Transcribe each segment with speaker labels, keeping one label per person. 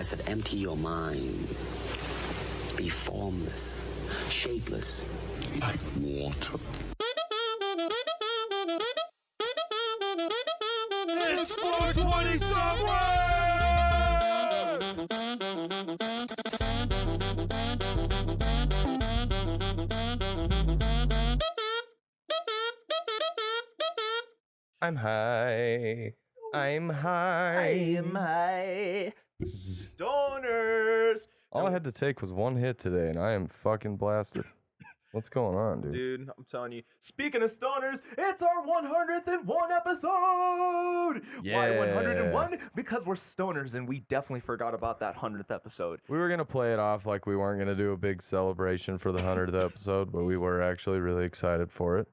Speaker 1: I said, empty your mind. Be formless, shapeless, like water.
Speaker 2: It's 420 somewhere!
Speaker 3: I'm high. I'm high.
Speaker 2: I am high. Stoners.
Speaker 3: All I had to take was one hit today, and I am fucking blasted. What's going on, dude?
Speaker 2: Dude, I'm telling you. Speaking of stoners, it's our 101 episode.
Speaker 3: Yeah.
Speaker 2: Why 101? Because we're stoners, and we definitely forgot about that 100th episode.
Speaker 3: We were going to play it off like we weren't going to do a big celebration for the 100th episode, but we were actually really excited for it,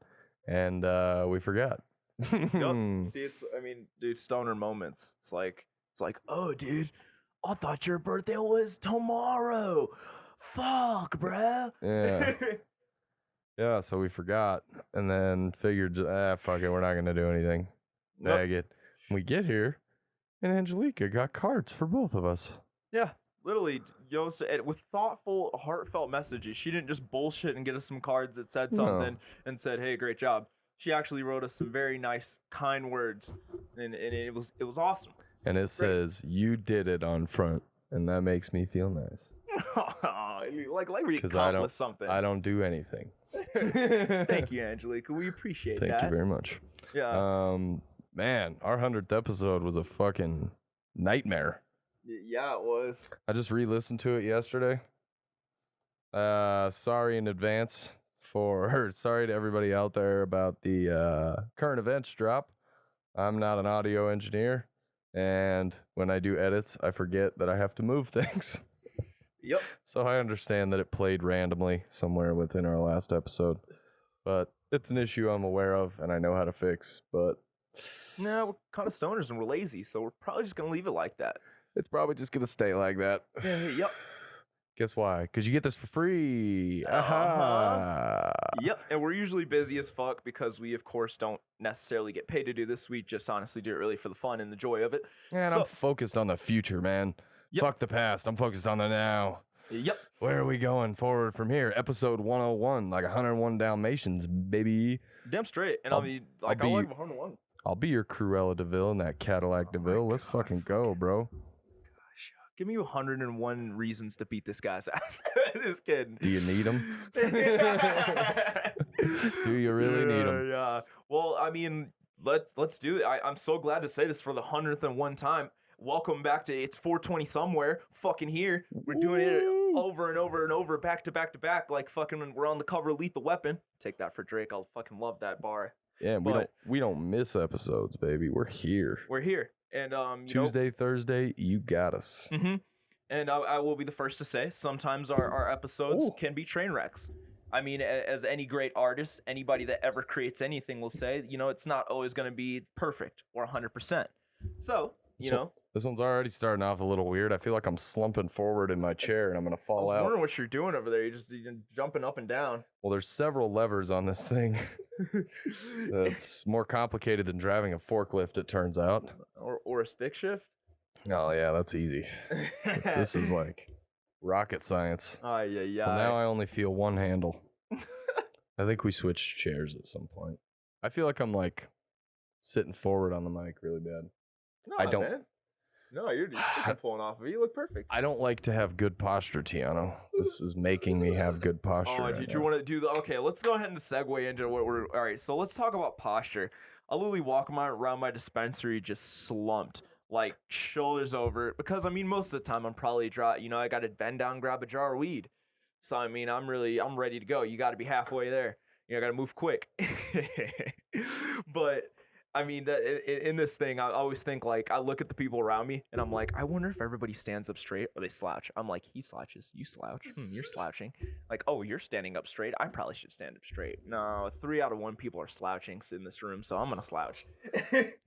Speaker 3: and we forgot.
Speaker 2: Yep. See, dude, stoner moments. It's like, oh, dude, I thought your birthday was tomorrow. Fuck, bruh.
Speaker 3: Yeah. Yeah, so we forgot, and then figured, fuck it, we're not going to do anything. Bag it. We get here, and Angelica got cards for both of us.
Speaker 2: Yeah, literally, with thoughtful, heartfelt messages. She didn't just bullshit and get us some cards that said something and said, hey, great job. She actually wrote us some very nice, kind words, and it was awesome.
Speaker 3: And it says, you did it on front, and that makes me feel nice.
Speaker 2: like we accomplished something.
Speaker 3: I don't do anything.
Speaker 2: Thank you, Angelica. We appreciate that.
Speaker 3: Thank you very much.
Speaker 2: Yeah.
Speaker 3: Man, our 100th episode was a fucking nightmare.
Speaker 2: Yeah, it was.
Speaker 3: I just re-listened to it yesterday. Sorry in advance sorry to everybody out there about the current events drop. I'm not an audio engineer, and when I do edits, I forget that I have to move things.
Speaker 2: Yep.
Speaker 3: So I understand that it played randomly somewhere within our last episode, but it's an issue I'm aware of and I know how to fix, but...
Speaker 2: No, we're kind of stoners and we're lazy, so we're probably just going to leave it like that.
Speaker 3: It's probably just going to stay like that.
Speaker 2: Yep.
Speaker 3: Guess why? Because you get this for free.
Speaker 2: Yep, and we're usually busy as fuck because we, of course, don't necessarily get paid to do this. We just honestly do it really for the fun and the joy of it.
Speaker 3: And I'm focused on the future, man. Yep. Fuck the past. I'm focused on the now.
Speaker 2: Yep.
Speaker 3: Where are we going forward from here? Episode 101, like 101 Dalmatians, baby.
Speaker 2: Damn straight. And I like 101.
Speaker 3: I'll be your Cruella DeVille in that Cadillac DeVille. Let's fucking go, bro.
Speaker 2: Give me 101 reasons to beat this guy's ass. Just kidding.
Speaker 3: Do you need them? Do you really need them?
Speaker 2: Yeah. Well, I mean, let's do it. I'm so glad to say this for the 101st time. Welcome back to It's 420 Somewhere. Fucking here. We're doing it over and over and over, back to back to back, like fucking we're on the cover of Lethal Weapon. Take that for Drake. I'll fucking love that bar.
Speaker 3: Yeah, we don't miss episodes, baby. We're here.
Speaker 2: We're here. And
Speaker 3: Tuesday, Thursday, you got us.
Speaker 2: Mm-hmm. And I will be the first to say, sometimes our episodes can be train wrecks. I mean, as any great artist, anybody that ever creates anything will say, it's not always going to be perfect or 100%. So,
Speaker 3: This one's already starting off a little weird. I feel like I'm slumping forward in my chair and I'm going to fall out.
Speaker 2: I was wondering what you're doing over there. You're jumping up and down.
Speaker 3: Well, there's several levers on this thing. It's more complicated than driving a forklift, it turns out.
Speaker 2: Or a stick shift?
Speaker 3: Oh, yeah, that's easy. This is like rocket science.
Speaker 2: Oh, yeah.
Speaker 3: Well, now I only feel one handle. I think we switched chairs at some point. I feel like I'm like sitting forward on the mic really bad.
Speaker 2: No,
Speaker 3: I don't.
Speaker 2: Man. No, you're pulling off of it. You look perfect.
Speaker 3: I don't like to have good posture, Teano. This is making me have good posture.
Speaker 2: Oh, did you want to do the... Okay, let's go ahead and segue into what we're... All right, so let's talk about posture. I literally walk around my dispensary just slumped, like shoulders over. Because, most of the time I'm probably dry. I got to bend down, grab a jar of weed. So, I'm ready to go. You got to be halfway there. I got to move quick. But... in this thing, I always think, like, I look at the people around me, and I'm like, I wonder if everybody stands up straight or they slouch. I'm like, he slouches, you slouch, you're slouching. Like, oh, you're standing up straight, I probably should stand up straight. No, 3 out of 1 people are slouching in this room, so I'm gonna slouch.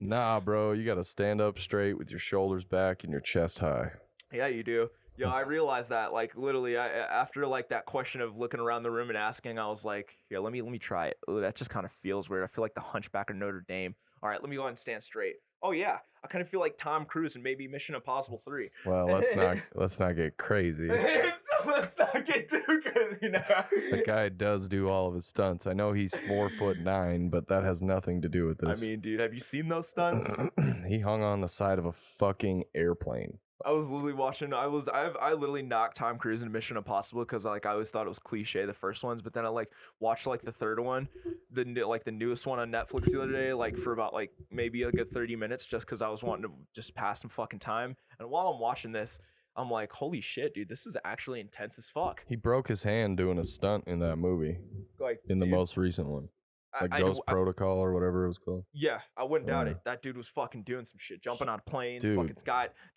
Speaker 3: Nah, bro, you gotta stand up straight with your shoulders back and your chest high.
Speaker 2: Yeah, you do. Yo, I realized that, like, literally, after, like, that question of looking around the room and asking, I was like, yeah, let me try it. Ooh, that just kind of feels weird. I feel like the Hunchback of Notre Dame. All right, let me go ahead and stand straight. Oh yeah, I kind of feel like Tom Cruise and maybe Mission Impossible 3.
Speaker 3: Well, let's not get crazy.
Speaker 2: So let's not get too crazy now.
Speaker 3: That guy does do all of his stunts. I know he's 4'9", but that has nothing to do with this.
Speaker 2: I mean, dude, have you seen those stunts?
Speaker 3: He hung on the side of a fucking airplane.
Speaker 2: I was literally watching. I literally knocked Tom Cruise into Mission Impossible because like I always thought it was cliche the first ones, but then I like watched like the third one, the newest one on Netflix the other day, like for about like maybe a good 30 minutes, just because I was wanting to just pass some fucking time. And while I'm watching this, I'm like, holy shit, dude, this is actually intense as fuck.
Speaker 3: He broke his hand doing a stunt in that movie,
Speaker 2: Like
Speaker 3: in the
Speaker 2: dude,
Speaker 3: most recent one, like
Speaker 2: I
Speaker 3: Ghost Protocol or whatever it was called.
Speaker 2: Yeah, I wouldn't doubt
Speaker 3: Yeah.
Speaker 2: it. That dude was fucking doing some shit, jumping on planes,
Speaker 3: Dude.
Speaker 2: fucking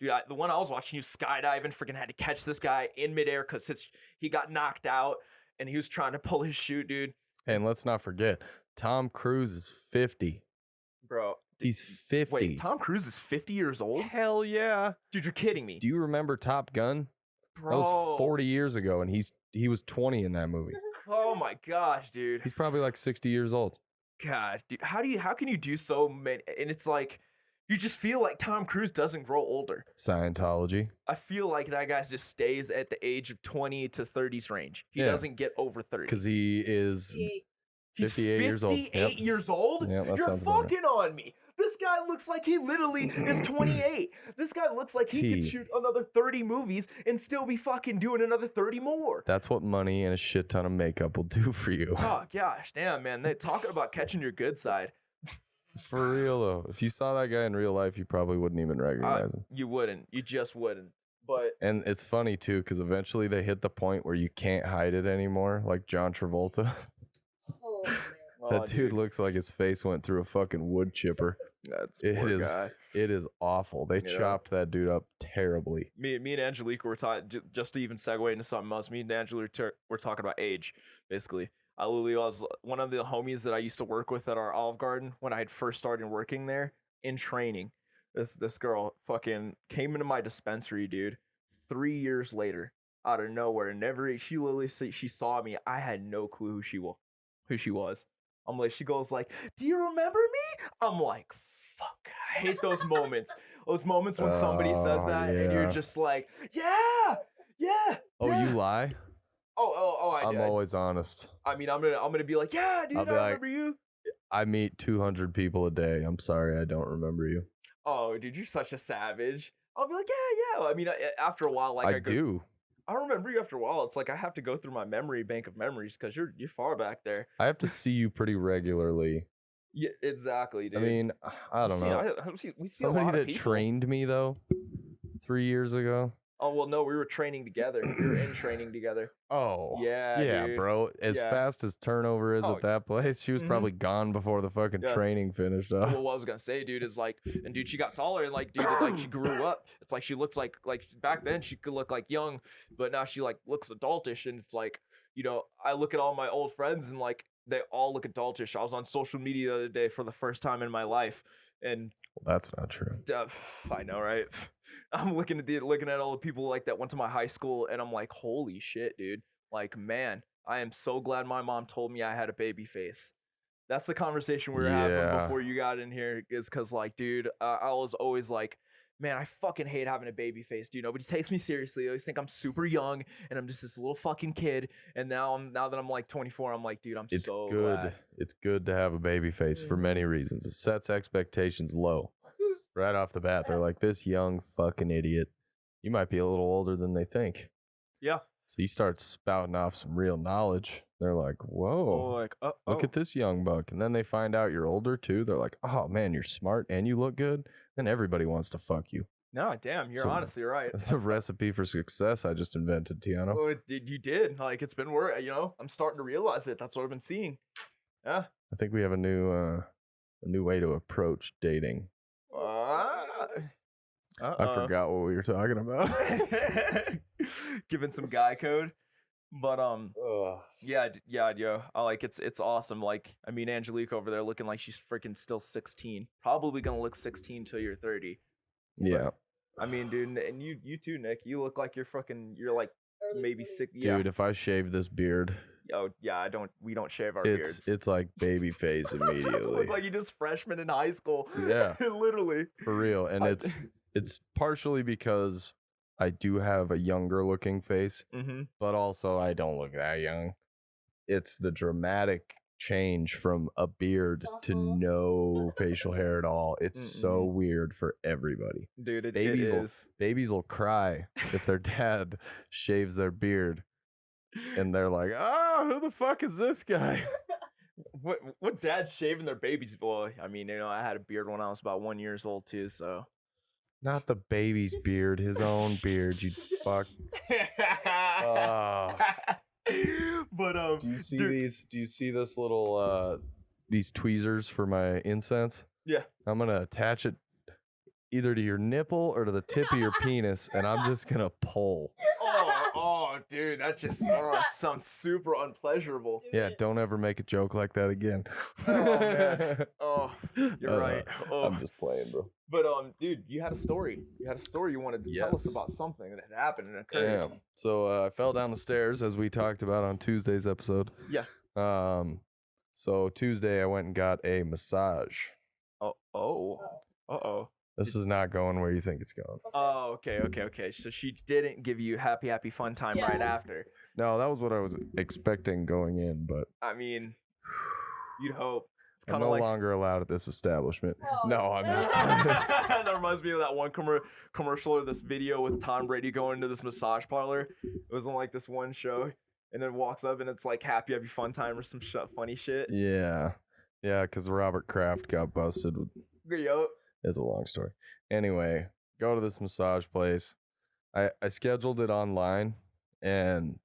Speaker 2: dude. The one I was watching, he was skydiving, freaking had to catch this guy in midair because he got knocked out and he was trying to pull his chute, dude.
Speaker 3: And let's not forget, Tom Cruise is 50.
Speaker 2: Bro,
Speaker 3: He's 50.
Speaker 2: wait, Tom Cruise is 50 years old?
Speaker 3: Hell yeah.
Speaker 2: Dude, you're kidding me.
Speaker 3: Do you remember Top Gun?
Speaker 2: Bro.
Speaker 3: That was 40 years ago, and he was 20 in that movie.
Speaker 2: Oh my gosh, dude.
Speaker 3: He's probably like 60 years old.
Speaker 2: God, dude, how can you do so many? And it's like, you just feel like Tom Cruise doesn't grow older.
Speaker 3: Scientology.
Speaker 2: I feel like that guy just stays at the age of 20 to 30s range. He
Speaker 3: Yeah.
Speaker 2: doesn't get over 30.
Speaker 3: Because he is 58 years old.
Speaker 2: 58 years old?
Speaker 3: Yep, that
Speaker 2: You're
Speaker 3: sounds about right.
Speaker 2: fucking on me. This guy looks like he literally is 28. This guy looks like he could
Speaker 3: T.
Speaker 2: shoot another 30 movies and still be fucking doing another 30 more.
Speaker 3: That's what money and a shit ton of makeup will do for you.
Speaker 2: Oh gosh, damn man. They talking about catching your good side.
Speaker 3: For real, though. If you saw that guy in real life, you probably wouldn't even recognize him.
Speaker 2: You wouldn't. You just wouldn't. But
Speaker 3: And it's funny, too, because eventually they hit the point where you can't hide it anymore, like John Travolta.
Speaker 4: Oh, man.
Speaker 3: That dude looks like his face went through a fucking wood chipper.
Speaker 2: That's
Speaker 3: It
Speaker 2: poor
Speaker 3: is
Speaker 2: guy.
Speaker 3: It is awful. They
Speaker 2: Yeah.
Speaker 3: chopped that dude up terribly.
Speaker 2: Me and Angelique were talking, just to even segue into something else. Me and Angelique were talking about age, basically. I literally was one of the homies that I used to work with at our Olive Garden when I had first started working there in training. This girl fucking came into my dispensary, dude. 3 years later, out of nowhere, she literally she saw me. I had no clue who she was. I'm like, she goes like, "Do you remember me?" I'm like, fuck. I hate those moments. Those moments when somebody says
Speaker 3: Oh,
Speaker 2: that and you're
Speaker 3: yeah.
Speaker 2: just like, yeah.
Speaker 3: Oh,
Speaker 2: yeah.
Speaker 3: you lie?
Speaker 2: I
Speaker 3: I'm
Speaker 2: did.
Speaker 3: always honest.
Speaker 2: I mean, I'm gonna be like, yeah, dude, I
Speaker 3: I'll be like-
Speaker 2: remember you.
Speaker 3: I meet 200 people a day. I'm sorry, I don't remember you.
Speaker 2: Oh, dude, you're such a savage. I'll be like, yeah. I mean, after a while, like
Speaker 3: I do.
Speaker 2: I remember you after a while. It's like I have to go through my memory bank of memories because you're far back there.
Speaker 3: I have to see you pretty regularly.
Speaker 2: Yeah, exactly, dude.
Speaker 3: I mean, I don't know.
Speaker 2: We see a lot
Speaker 3: Somebody
Speaker 2: of
Speaker 3: that
Speaker 2: people.
Speaker 3: trained me, though, 3 years ago.
Speaker 2: Oh well, no, we were training together. We were in training together.
Speaker 3: Oh.
Speaker 2: Yeah,
Speaker 3: Yeah,
Speaker 2: dude.
Speaker 3: bro. As
Speaker 2: Yeah.
Speaker 3: fast as turnover is
Speaker 2: Oh,
Speaker 3: at that place, she was
Speaker 2: mhm.
Speaker 3: probably gone before the fucking
Speaker 2: Yeah.
Speaker 3: training finished up.
Speaker 2: Well, what I was gonna say, dude, is like, and dude, she got taller, and like, dude, like she grew up. It's like she looks like back then she could look like young, but now she like looks adultish, and it's like, you know, I look at all my old friends and like they all look adultish. I was on social media the other day for the first time in my life, and
Speaker 3: Well, that's not true.
Speaker 2: I know, right? I'm looking at all the people like that went to my high school, and I'm like, holy shit, dude! Like, man, I am so glad my mom told me I had a baby face. That's the conversation we were having
Speaker 3: Yeah.
Speaker 2: before you got in here, is because like, dude, I was always like, man, I fucking hate having a baby face, dude. Nobody takes me seriously. They always think I'm super young and I'm just this little fucking kid. And now that I'm like 24, I'm like, dude, I'm
Speaker 3: It's
Speaker 2: so
Speaker 3: good.
Speaker 2: glad.
Speaker 3: It's good to have a baby face for many reasons. It sets expectations low. Right off the bat, they're like, this young fucking idiot. You might be a little older than they think.
Speaker 2: Yeah.
Speaker 3: So you start spouting off some real knowledge. They're like, whoa,
Speaker 2: Like,
Speaker 3: look at this young buck. And then they find out you're older too. They're like, oh man, you're smart and you look good. Then everybody wants to fuck you.
Speaker 2: No, damn, you're
Speaker 3: So-
Speaker 2: honestly right.
Speaker 3: That's a recipe for success I just invented, Teano.
Speaker 2: Oh, you did. Like, it's been work. You know, I'm starting to realize it. That's what I've been seeing. Yeah.
Speaker 3: I think we have a new way to approach dating. I forgot what we were talking about.
Speaker 2: Giving some guy code, but yeah, yo, I like it's awesome. Like, I mean, Angelique over there looking like she's freaking still 16, probably gonna look 16 till you're 30.
Speaker 3: Yeah.
Speaker 2: I mean, dude, and you too, Nick. You look like you're like maybe 6.
Speaker 3: Dude, if I shave this beard,
Speaker 2: Oh yeah, we don't shave our
Speaker 3: It's
Speaker 2: beards.
Speaker 3: like baby face immediately.
Speaker 2: Look like you just freshman in high school.
Speaker 3: Yeah.
Speaker 2: Literally.
Speaker 3: For real. And it's partially because I do have a younger looking face, but also I don't look that young. It's the dramatic change from a beard to no facial hair at all. It's so weird for everybody.
Speaker 2: Dude, it
Speaker 3: babies
Speaker 2: is.
Speaker 3: Babies will cry if their dad shaves their beard and they're like, "Oh, who the fuck is this guy?"
Speaker 2: What dad's shaving their babies? Boy, I mean, I had a beard when I was about 1 year old too, so.
Speaker 3: Not the baby's beard, his own beard, you fuck.
Speaker 2: But
Speaker 3: do you see these? Do you see this little these tweezers for my incense?
Speaker 2: Yeah.
Speaker 3: I'm gonna attach it either to your nipple or to the tip of your penis, and I'm just gonna pull.
Speaker 2: Oh, dude, that sounds super unpleasurable.
Speaker 3: Yeah, don't ever make a joke like that again.
Speaker 2: Oh man. Oh, you're right. Oh.
Speaker 3: I'm just playing, bro.
Speaker 2: But dude, you had a story. You wanted to tell us about something that had happened and occurred.
Speaker 3: Yeah. So I fell down the stairs as we talked about on Tuesday's episode.
Speaker 2: Yeah.
Speaker 3: So Tuesday I went and got a massage.
Speaker 2: Uh-oh.
Speaker 3: This is not going where you think it's going.
Speaker 2: Oh, okay. So she didn't give you happy fun time right after.
Speaker 3: No, that was what I was expecting going in, but
Speaker 2: I mean, you'd hope. It's
Speaker 3: I'm no longer allowed at this establishment.
Speaker 4: Oh.
Speaker 3: No, I'm just
Speaker 2: That reminds me of that one commercial or this video with Tom Brady going to this massage parlor. It was on like this one show, and then walks up and it's like happy fun time or some funny shit.
Speaker 3: Yeah, because Robert Kraft got busted.
Speaker 2: Yo.
Speaker 3: It's a long story. Anyway, go to this massage place. I scheduled it online, and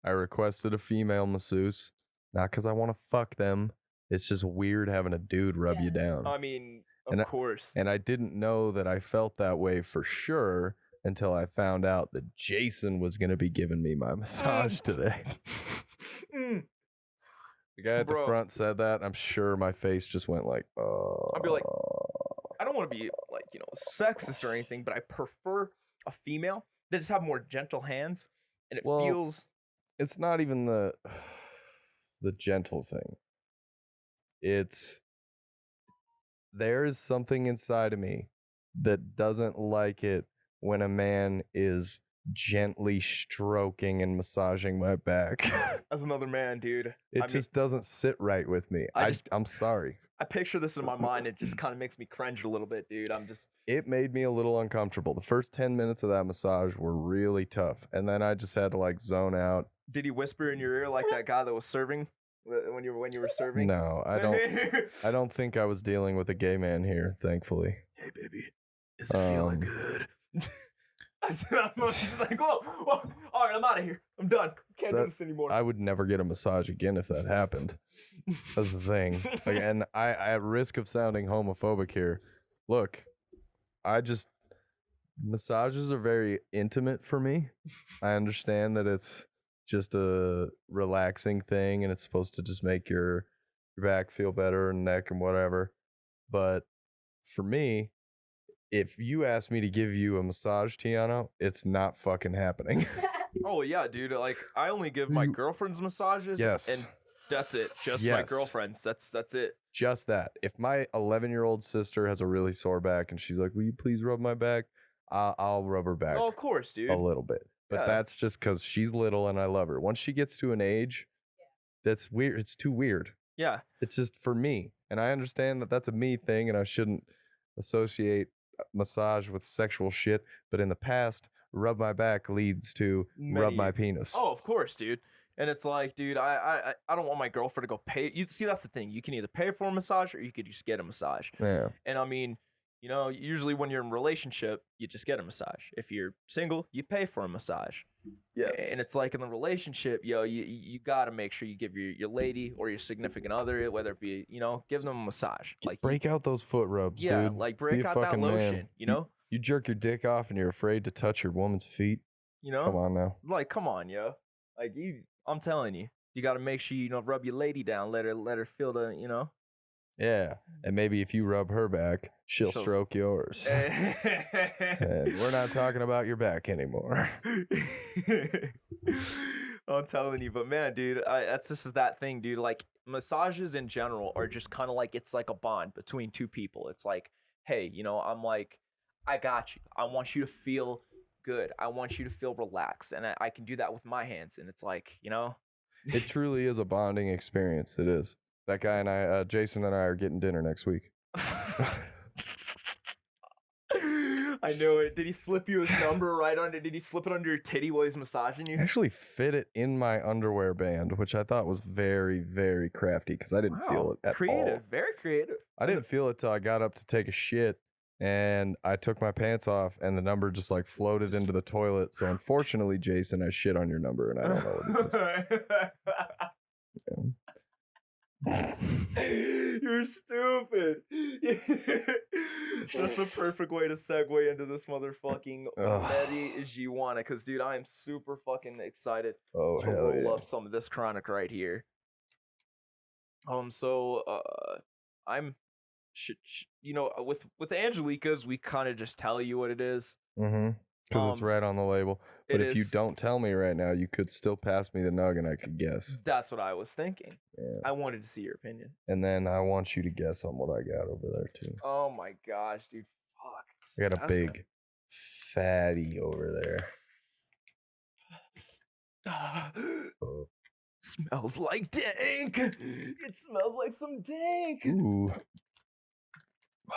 Speaker 3: I requested a female masseuse. Not because I want to fuck them. It's just weird having a dude rub you down.
Speaker 2: I mean, of course.
Speaker 3: And I didn't know that I felt that way for sure until I found out that Jason was going to be giving me my massage today. The guy at the front said that. I'm sure my face just went like, oh.
Speaker 2: I'd be like, I don't want to be like, sexist or anything, but I prefer a female that just have more gentle hands, and it feels.
Speaker 3: It's not even the gentle thing. There's something inside of me that doesn't like it when a man is gently stroking and massaging my back.
Speaker 2: As another man, dude.
Speaker 3: It just doesn't sit right with me. I'm sorry.
Speaker 2: I picture this in my mind. It just kind of makes me cringe a little bit, dude.
Speaker 3: It made me a little uncomfortable. The first 10 minutes of that massage were really tough. And then I just had to like zone out.
Speaker 2: Did he whisper in your ear like that guy that was serving when you were serving?
Speaker 3: No, I don't think I was dealing with a gay man here, thankfully.
Speaker 2: Hey, baby. Is it feeling good? I'm like, whoa, all right, I'm out of here. I'm done. Can't do this anymore.
Speaker 3: I would never get a massage again if that happened. That's the thing. Like, and I at risk of sounding homophobic here, look, massages are very intimate for me. I understand that it's just a relaxing thing and it's supposed to just make your back feel better and neck and whatever. But for me, if you ask me to give you a massage, Teano, it's not fucking happening.
Speaker 2: Oh, yeah, dude. Like, I only give my girlfriends massages.
Speaker 3: Yes.
Speaker 2: And that's it. Just my girlfriends. That's it.
Speaker 3: Just that. If my 11-year-old sister has a really sore back and she's like, will you please rub my back? I'll rub her back.
Speaker 2: Oh, of course, dude.
Speaker 3: A little bit. But that's just because she's little and I love her. Once she gets to an age, that's weird. It's too weird.
Speaker 2: Yeah.
Speaker 3: It's just for me. And I understand that that's a me thing and I shouldn't associate massage with sexual shit, but in the past, rub my back leads to rub my penis.
Speaker 2: Oh, of course, dude. And it's like, dude, I don't want my girlfriend to go pay. You see, that's the thing. You can either pay for a massage or you could just get a massage.
Speaker 3: Yeah.
Speaker 2: And I mean, usually when you're in a relationship, you just get a massage. If you're single, you pay for a massage.
Speaker 3: Yes.
Speaker 2: And it's like in the relationship, you got to make sure you give your lady or your significant other, whether it be, give them a massage. Like
Speaker 3: break out those foot rubs,
Speaker 2: yeah,
Speaker 3: dude.
Speaker 2: like break out that lotion,
Speaker 3: man. You jerk your dick off and you're afraid to touch your woman's feet. Come on now.
Speaker 2: Like, come on, yo. Like, I'm telling you, you got to make sure you rub your lady down, let her feel the,
Speaker 3: Yeah, and maybe if you rub her back, she'll stroke yours. And we're not talking about your back anymore.
Speaker 2: I'm telling you, but man, dude, that's just that thing, dude. Like massages in general are just kind of like it's like a bond between two people. It's like, hey, I'm like, I got you. I want you to feel good. I want you to feel relaxed, and I can do that with my hands. And it's like,
Speaker 3: It truly is a bonding experience. It is. That guy and I, Jason and I, are getting dinner next week.
Speaker 2: I knew it. Did he slip you his number right under? Did he slip it under your titty while he's massaging you?
Speaker 3: I actually fit it in my underwear band, which I thought was very, very crafty because I didn't feel it at
Speaker 2: creative,
Speaker 3: all.
Speaker 2: very creative.
Speaker 3: I didn't feel it till I got up to take a shit, and I took my pants off, and the number just like floated into the toilet. So unfortunately, Jason, I shit on your number, and I don't know what it is. Yeah.
Speaker 2: You're stupid. That's the perfect way to segue into this motherfucking marijuana, because dude, I am super fucking excited to roll up some of this chronic right here. I'm with Angelica's, we kind of just tell you what it is.
Speaker 3: Because it's right on the label. But if you
Speaker 2: is.
Speaker 3: don't tell me right now, you could still pass me the nug and I could guess.
Speaker 2: That's what I was thinking.
Speaker 3: Yeah.
Speaker 2: I wanted to see your opinion.
Speaker 3: And then I want you to guess on what I got over there too.
Speaker 2: Oh my gosh, dude. Fuck.
Speaker 3: I got a big fatty over there.
Speaker 2: Smells like dank. It smells like some dank.
Speaker 3: Ooh.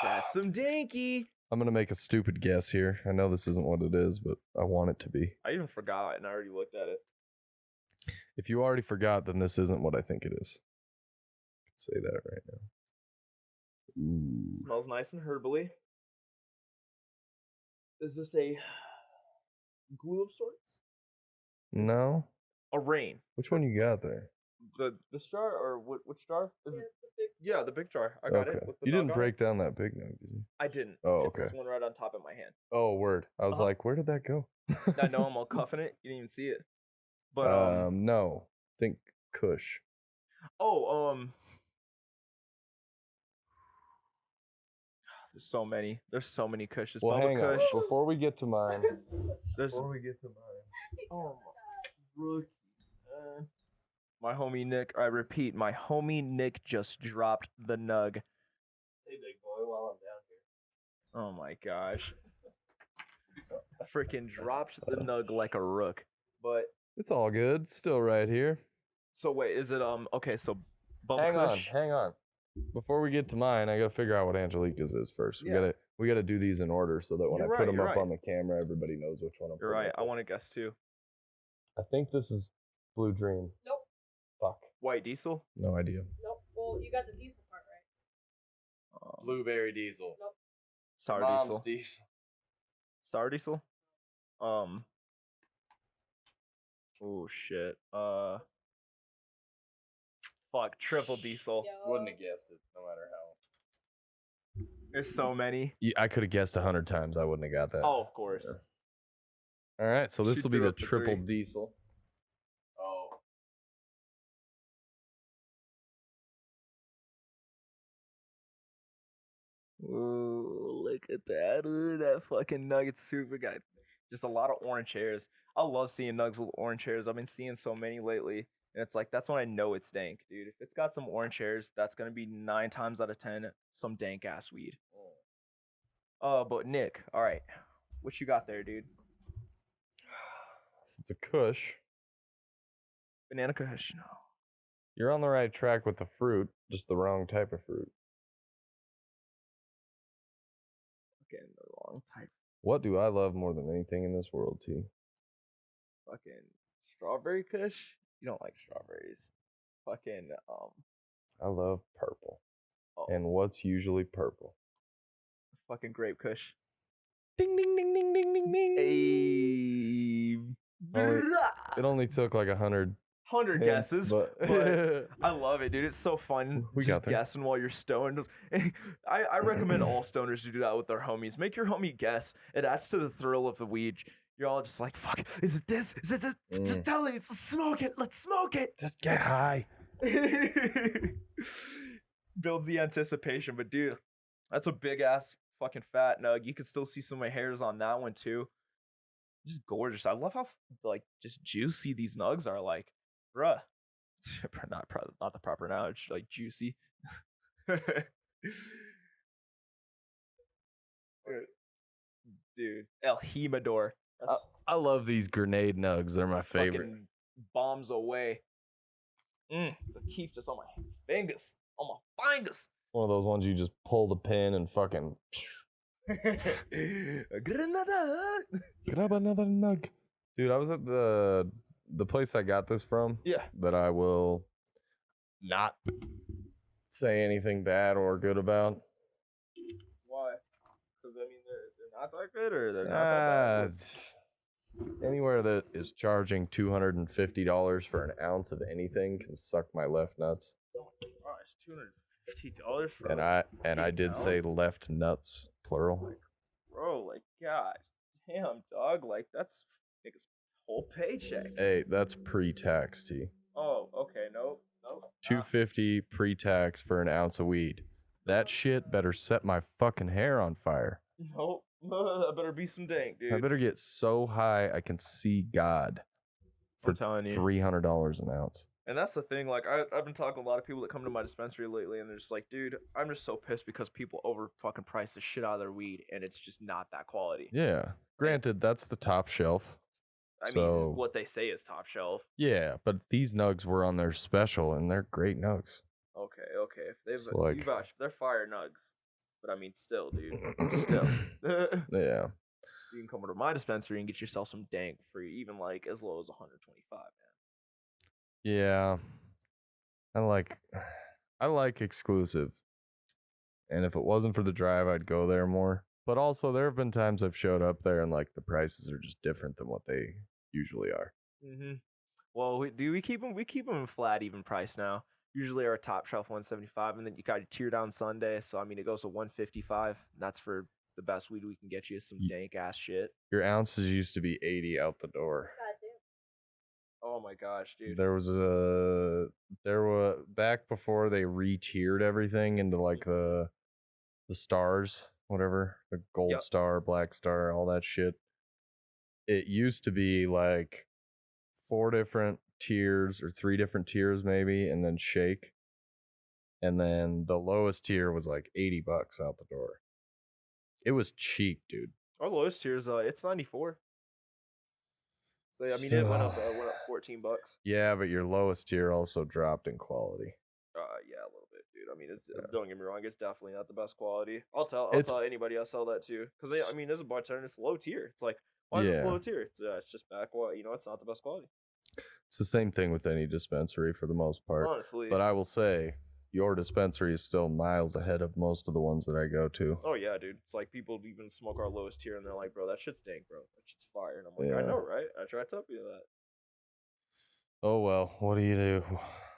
Speaker 2: That's some danky.
Speaker 3: I'm going to make a stupid guess here. I know this isn't what it is, but I want it to be.
Speaker 2: I even forgot and I already looked at it.
Speaker 3: If you already forgot, then this isn't what I think it is. I can say that right now. Ooh.
Speaker 2: Smells nice and herbally. Is this a glue of sorts?
Speaker 3: No.
Speaker 2: A rain.
Speaker 3: Which one you got there?
Speaker 2: This jar or which jar? The big jar. I got it. With the
Speaker 3: you didn't
Speaker 2: nug
Speaker 3: break down that big nug, did you?
Speaker 2: I didn't.
Speaker 3: Oh,
Speaker 2: it's
Speaker 3: okay.
Speaker 2: This one right on top of my hand.
Speaker 3: Oh, word. I was like, where did that go?
Speaker 2: I know I'm all cuffing it. You didn't even see it. But
Speaker 3: no. Think Kush.
Speaker 2: There's so many. There's so many Kushes.
Speaker 3: Well,
Speaker 2: Bubba
Speaker 3: hang on.
Speaker 2: Kush.
Speaker 3: Before we get to mine.
Speaker 2: Oh, rookie. My homie Nick, I repeat, my homie Nick just dropped the nug.
Speaker 4: Hey, big boy, while I'm down here.
Speaker 2: Oh my gosh. Freaking dropped the nug like a rook. But
Speaker 3: It's all good. Still right here.
Speaker 2: so wait, is it okay, so
Speaker 3: Hang
Speaker 2: Kush.
Speaker 3: on. Before we get to mine, I gotta figure out what Angelica's is first.
Speaker 2: Yeah.
Speaker 3: We gotta do these in order so that when
Speaker 2: You're
Speaker 3: I put
Speaker 2: right,
Speaker 3: them up
Speaker 2: you're
Speaker 3: on the camera, everybody knows which one I'm
Speaker 2: You're
Speaker 3: putting
Speaker 2: right.
Speaker 3: up
Speaker 2: I
Speaker 3: there.
Speaker 2: want to guess too.
Speaker 3: I think this is Blue Dream.
Speaker 4: Nope.
Speaker 3: Fuck.
Speaker 2: White diesel?
Speaker 3: No idea.
Speaker 4: Nope. Well, you got the diesel part right.
Speaker 5: Blueberry diesel.
Speaker 4: Nope.
Speaker 2: Sour
Speaker 5: Mom's
Speaker 2: diesel.
Speaker 5: diesel.
Speaker 2: Sour diesel? Oh shit. Fuck, triple diesel.
Speaker 4: Yo.
Speaker 5: Wouldn't have guessed it, no matter how.
Speaker 2: There's so many.
Speaker 3: Yeah, I could have guessed 100 times. I wouldn't have got that.
Speaker 2: Oh, of course.
Speaker 3: All right, so this
Speaker 2: She
Speaker 3: will be
Speaker 2: threw
Speaker 3: the
Speaker 2: up the
Speaker 3: triple
Speaker 2: three.
Speaker 3: diesel.
Speaker 5: Oh.
Speaker 2: Ooh, look at that. Ooh, that fucking nugget super guy. Just a lot of orange hairs. I love seeing nugs with orange hairs. I've been seeing so many lately. And it's like, that's when I know it's dank, dude. If it's got some orange hairs, that's going to be 9 times out of 10 some dank ass weed. But Nick, all right. What you got there, dude?
Speaker 3: It's a Kush.
Speaker 2: Banana Kush? No.
Speaker 3: You're on the right track with the fruit, just the wrong type of fruit.
Speaker 2: Fucking the wrong type.
Speaker 3: What do I love more than anything in this world, T?
Speaker 2: Fucking strawberry Kush? You don't like strawberries. Fucking,
Speaker 3: I love purple.
Speaker 2: oh,
Speaker 3: And what's usually purple?
Speaker 2: fucking grape Kush.
Speaker 3: Ding, ding, ding, ding, ding, ding, ding.
Speaker 2: Hey.
Speaker 3: It only took like 100
Speaker 2: 100
Speaker 3: hints,
Speaker 2: guesses,
Speaker 3: but
Speaker 2: but I love it, dude. It's so fun
Speaker 3: We
Speaker 2: just
Speaker 3: got there.
Speaker 2: guessing while you're stoned. I recommend all stoners to do that with their homies. Make your homie guess. It adds to the thrill of the weed. You're all just like, fuck, is it this? Is it this? Just tell it. Let's smoke it. Let's smoke it.
Speaker 3: just get high.
Speaker 2: Builds the anticipation. But dude, that's a big ass fucking fat nug. You can still see some of my hairs on that one too. just gorgeous. I love how like just juicy these nugs are. Like, bruh, not the proper analogy. Like juicy. Dude, El Jimador. That's
Speaker 3: I love these grenade nugs. They're my favorite.
Speaker 2: fucking bombs away. The keep just on my fingers, on my fingers.
Speaker 3: One of those ones you just pull the pin and fucking
Speaker 2: Granada.
Speaker 3: grab another nug. Dude, I was at the place I got this from.
Speaker 2: Yeah.
Speaker 3: That I will not say anything bad or good about.
Speaker 2: Why? Because I mean, they're not that good, or they're not that bad.
Speaker 3: Anywhere that is charging $250 for an ounce of anything can suck my left nuts.
Speaker 2: Oh my gosh, $250 for
Speaker 3: And I did say
Speaker 2: ounce?
Speaker 3: left nuts, plural.
Speaker 2: Bro, like, god damn, dog, like that's nigga's whole paycheck.
Speaker 3: Hey, that's pre-tax, T.
Speaker 2: Oh, okay, nope.
Speaker 3: $250 pre-tax for an ounce of weed. That shit better set my fucking hair on fire.
Speaker 2: Nope. That better be some dank, dude.
Speaker 3: I better get so high I can see God for
Speaker 2: I'm telling you.
Speaker 3: $300 an ounce.
Speaker 2: And that's the thing, like, I've been talking to a lot of people that come to my dispensary lately, and they're just like, dude, I'm just so pissed because people over fucking price the shit out of their weed, and it's just not that quality.
Speaker 3: Yeah. Granted, that's the top shelf.
Speaker 2: I
Speaker 3: So-
Speaker 2: mean, what they say is top shelf.
Speaker 3: Yeah, but these nugs were on their special, and they're great nugs.
Speaker 2: Okay. If they've,
Speaker 3: It's like-
Speaker 2: you vouch, they're fire nugs. But I mean, still, dude. Still.
Speaker 3: Yeah.
Speaker 2: You can come over to my dispensary and get yourself some dank for even like as low as 125, man.
Speaker 3: Yeah. I like exclusive. And if it wasn't for the drive, I'd go there more. But also there have been times I've showed up there and like the prices are just different than what they usually are.
Speaker 2: Mm-hmm. Well, we keep them flat even price now. Usually our top shelf 175, and then you got your tier down Sunday. So I mean, it goes to 155. And that's for the best weed we can get you. Some dank ass shit.
Speaker 3: Your ounces used to be 80 out the door.
Speaker 2: Oh my gosh, dude.
Speaker 3: There were back before they re-tiered everything into like the stars, whatever, the gold
Speaker 2: Yep.
Speaker 3: star, black star, all that shit. It used to be like 4 different tiers or 3 different tiers maybe, and then shake. And then the lowest tier was like $80 out the door. It was cheap, dude.
Speaker 2: Our lowest tier is it's 94. So I mean, it went up $14.
Speaker 3: Yeah, but your lowest tier also dropped in quality.
Speaker 2: Yeah, a little bit, dude. I mean, it's don't get me wrong, it's definitely not the best quality. I'll tell anybody I sell that to, because I mean, as a bartender, it's low tier. It's like, why is it low tier? It's just back. Well, you know, it's not the best quality.
Speaker 3: It's the same thing with any dispensary for the most part.
Speaker 2: Honestly.
Speaker 3: But I will say, your dispensary is still miles ahead of most of the ones that I go to.
Speaker 2: Oh yeah, dude. It's like people even smoke our lowest tier, and they're like, "Bro, that shit's dank, bro. That shit's fire." And I'm like,
Speaker 3: Yeah.
Speaker 2: "I know, right? I tried to tell you that."
Speaker 3: Oh well, what do you do?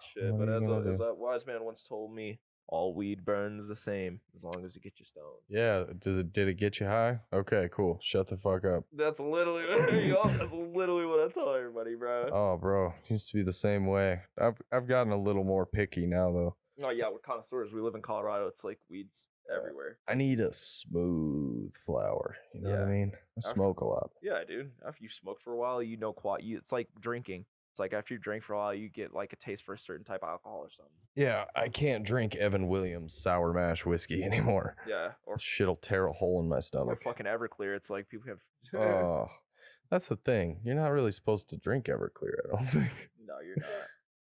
Speaker 2: Shit,
Speaker 3: What
Speaker 2: but
Speaker 3: are you gonna
Speaker 2: as
Speaker 3: do?
Speaker 2: that wise man once told me, all weed burns the same as long as you get you stoned.
Speaker 3: Yeah, did it get you high? Okay, cool. Shut the fuck up.
Speaker 2: That's literally that's literally what I tell everybody, bro.
Speaker 3: Oh, bro, used to be the same way. I've gotten a little more picky now though.
Speaker 2: Oh yeah, we're connoisseurs. We live in Colorado. It's like weeds everywhere.
Speaker 3: I need a smooth flower. You know what I
Speaker 2: Yeah.
Speaker 3: mean? I smoke a lot.
Speaker 2: Yeah, dude. After you smoke for a while, you know it's like drinking. It's like after you drink for a while, you get like a taste for a certain type of alcohol or something.
Speaker 3: Yeah, I can't drink Evan Williams sour mash whiskey anymore.
Speaker 2: Yeah, or
Speaker 3: Shit'll tear a hole in my stomach.
Speaker 2: fucking Everclear. It's like people have.
Speaker 3: Oh, that's the thing. You're not really supposed to drink Everclear, I don't think.
Speaker 2: No, you're not.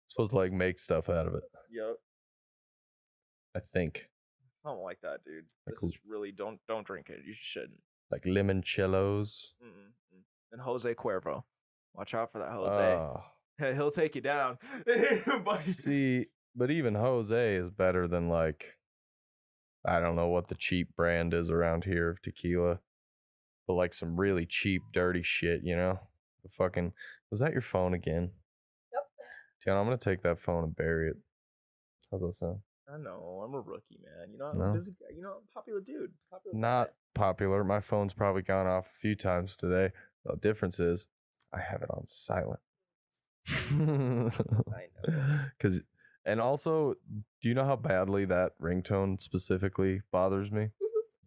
Speaker 3: Supposed to like make stuff out of it.
Speaker 2: Yep.
Speaker 3: I think.
Speaker 2: Something like that, dude.
Speaker 3: Like
Speaker 2: This is really don't drink it. You shouldn't.
Speaker 3: Like limoncellos.
Speaker 2: Mm-mm. And Jose Cuervo, watch out for that Jose.
Speaker 3: Oh.
Speaker 2: He'll take you down. But-
Speaker 3: See, but even Jose is better than like, I don't know what the cheap brand is around here of tequila, but like some really cheap, dirty shit, you know? The fucking, was that your phone again?
Speaker 4: Yep.
Speaker 3: Tiana, I'm gonna take that phone and bury it. How's that sound?
Speaker 2: I know, I'm a rookie, man. You know, I'm
Speaker 3: No.
Speaker 2: a busy, I'm a popular dude. Popular
Speaker 3: Not
Speaker 2: guy.
Speaker 3: popular. My phone's probably gone off a few times today. The difference is I have it on silent.
Speaker 2: I know.
Speaker 3: Cause, and also, do you know how badly that ringtone specifically bothers me?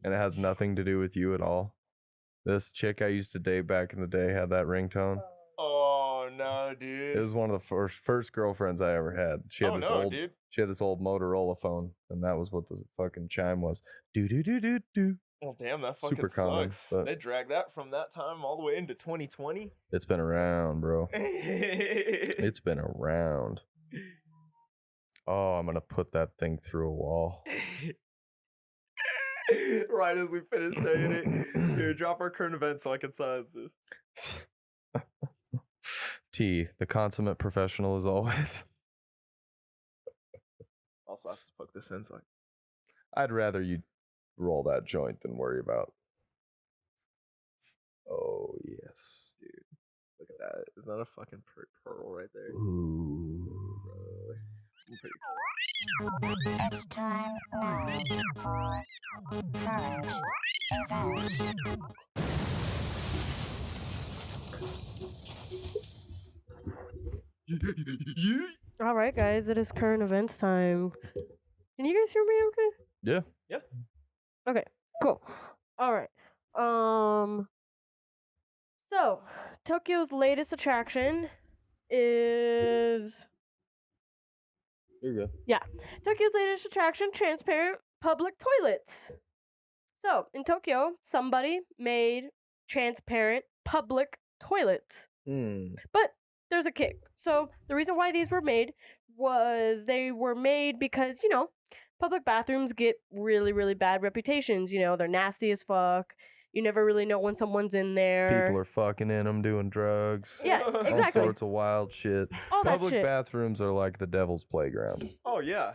Speaker 3: And it has nothing to do with you at all. This chick I used to date back in the day had that ringtone.
Speaker 2: Oh no, dude.
Speaker 3: It was one of the first girlfriends I ever had. She had
Speaker 2: Dude.
Speaker 3: she had this old Motorola phone, and that was what the fucking chime was. Do do do do do.
Speaker 2: Well, damn, that fucking
Speaker 3: Super common,
Speaker 2: sucks.
Speaker 3: but-
Speaker 2: They dragged that from that time all the way into 2020.
Speaker 3: It's been around, bro.
Speaker 2: It's
Speaker 3: It's been around. Oh, I'm gonna put that thing through a wall.
Speaker 2: right as we finish saying it. Dude, drop our current events so I can silence this.
Speaker 3: T, the consummate professional as always.
Speaker 2: Also, I have to plug this in. So
Speaker 3: I'd rather you roll that joint than worry about. Oh yes,
Speaker 2: look at that. Isn't that a fucking pearl right there?
Speaker 3: ooh.
Speaker 2: I'm pretty excited.
Speaker 6: It's time now for current events.
Speaker 4: All right, guys, it is current events time. Can you guys hear me okay?
Speaker 3: Yeah.
Speaker 4: Okay, cool. All right. So, Tokyo's latest attraction is
Speaker 3: You're good.
Speaker 4: Tokyo's latest attraction, transparent public toilets. So, in Tokyo, somebody made transparent public toilets. But there's a kick. So, the reason why these were made was they were made because, public bathrooms get really, really bad reputations. They're nasty as fuck. You never really know when someone's in there.
Speaker 3: People are fucking in them, doing drugs.
Speaker 4: Yeah,
Speaker 3: All
Speaker 4: exactly.
Speaker 3: sorts of wild shit.
Speaker 4: All that
Speaker 3: Public
Speaker 4: shit.
Speaker 3: bathrooms are like the devil's playground.
Speaker 2: Oh, yeah.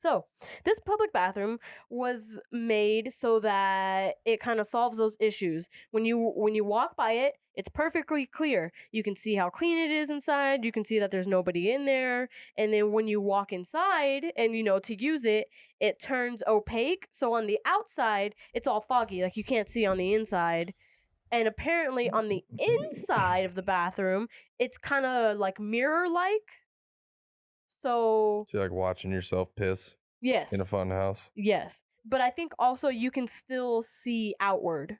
Speaker 4: So, this public bathroom was made so that it kind of solves those issues. When you walk by it, it's perfectly clear. You can see how clean it is inside. You can see that there's nobody in there. And then when you walk inside and to use it, it turns opaque. So on the outside, it's all foggy, like you can't see on the inside. And apparently on the inside of the bathroom, it's kind of like mirror-like. So
Speaker 3: So you're like watching yourself piss
Speaker 4: yes.
Speaker 3: in a fun house.
Speaker 4: Yes. But I think also you can still see outward.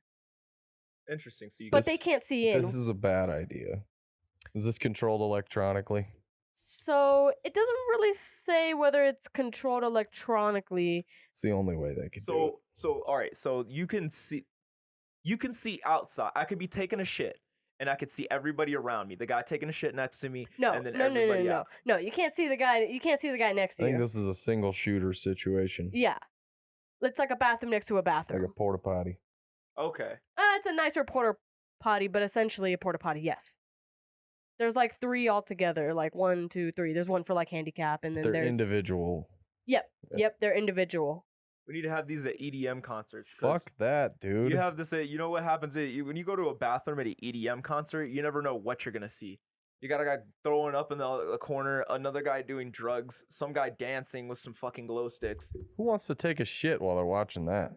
Speaker 2: Interesting. So you
Speaker 4: But
Speaker 2: guys,
Speaker 4: they can't see in.
Speaker 3: This is a bad idea. Is this controlled electronically?
Speaker 4: So it doesn't really say whether it's controlled electronically.
Speaker 3: It's the only way they can do it.
Speaker 2: so all right. So you can see outside. I could be taking a shit, and I could see everybody around me. The guy taking a shit next to me.
Speaker 4: No,
Speaker 2: and then
Speaker 4: no,
Speaker 2: everybody out.
Speaker 4: no. You can't see the guy. You can't see the guy next
Speaker 3: I
Speaker 4: to
Speaker 3: think
Speaker 4: you.
Speaker 3: this is a single shooter situation.
Speaker 4: Yeah. It's like a bathroom next to a
Speaker 3: Like
Speaker 4: bathroom.
Speaker 3: a porta potty.
Speaker 2: Okay.
Speaker 4: It's a nicer porta potty, but essentially a porta potty, yes. There's like 3 altogether, like 1, 2, 3. There's one for like handicap, and then
Speaker 3: They're
Speaker 4: there's
Speaker 3: individual.
Speaker 4: Yep, they're individual.
Speaker 2: We need to have these at EDM concerts. 'cause
Speaker 3: Fuck that, dude.
Speaker 2: You have this. You know what happens? When you go to a bathroom at an EDM concert, you never know what you're gonna see. You got a guy throwing up in the corner, another guy doing drugs, some guy dancing with some fucking glow sticks.
Speaker 3: Who wants to take a shit while they're watching that?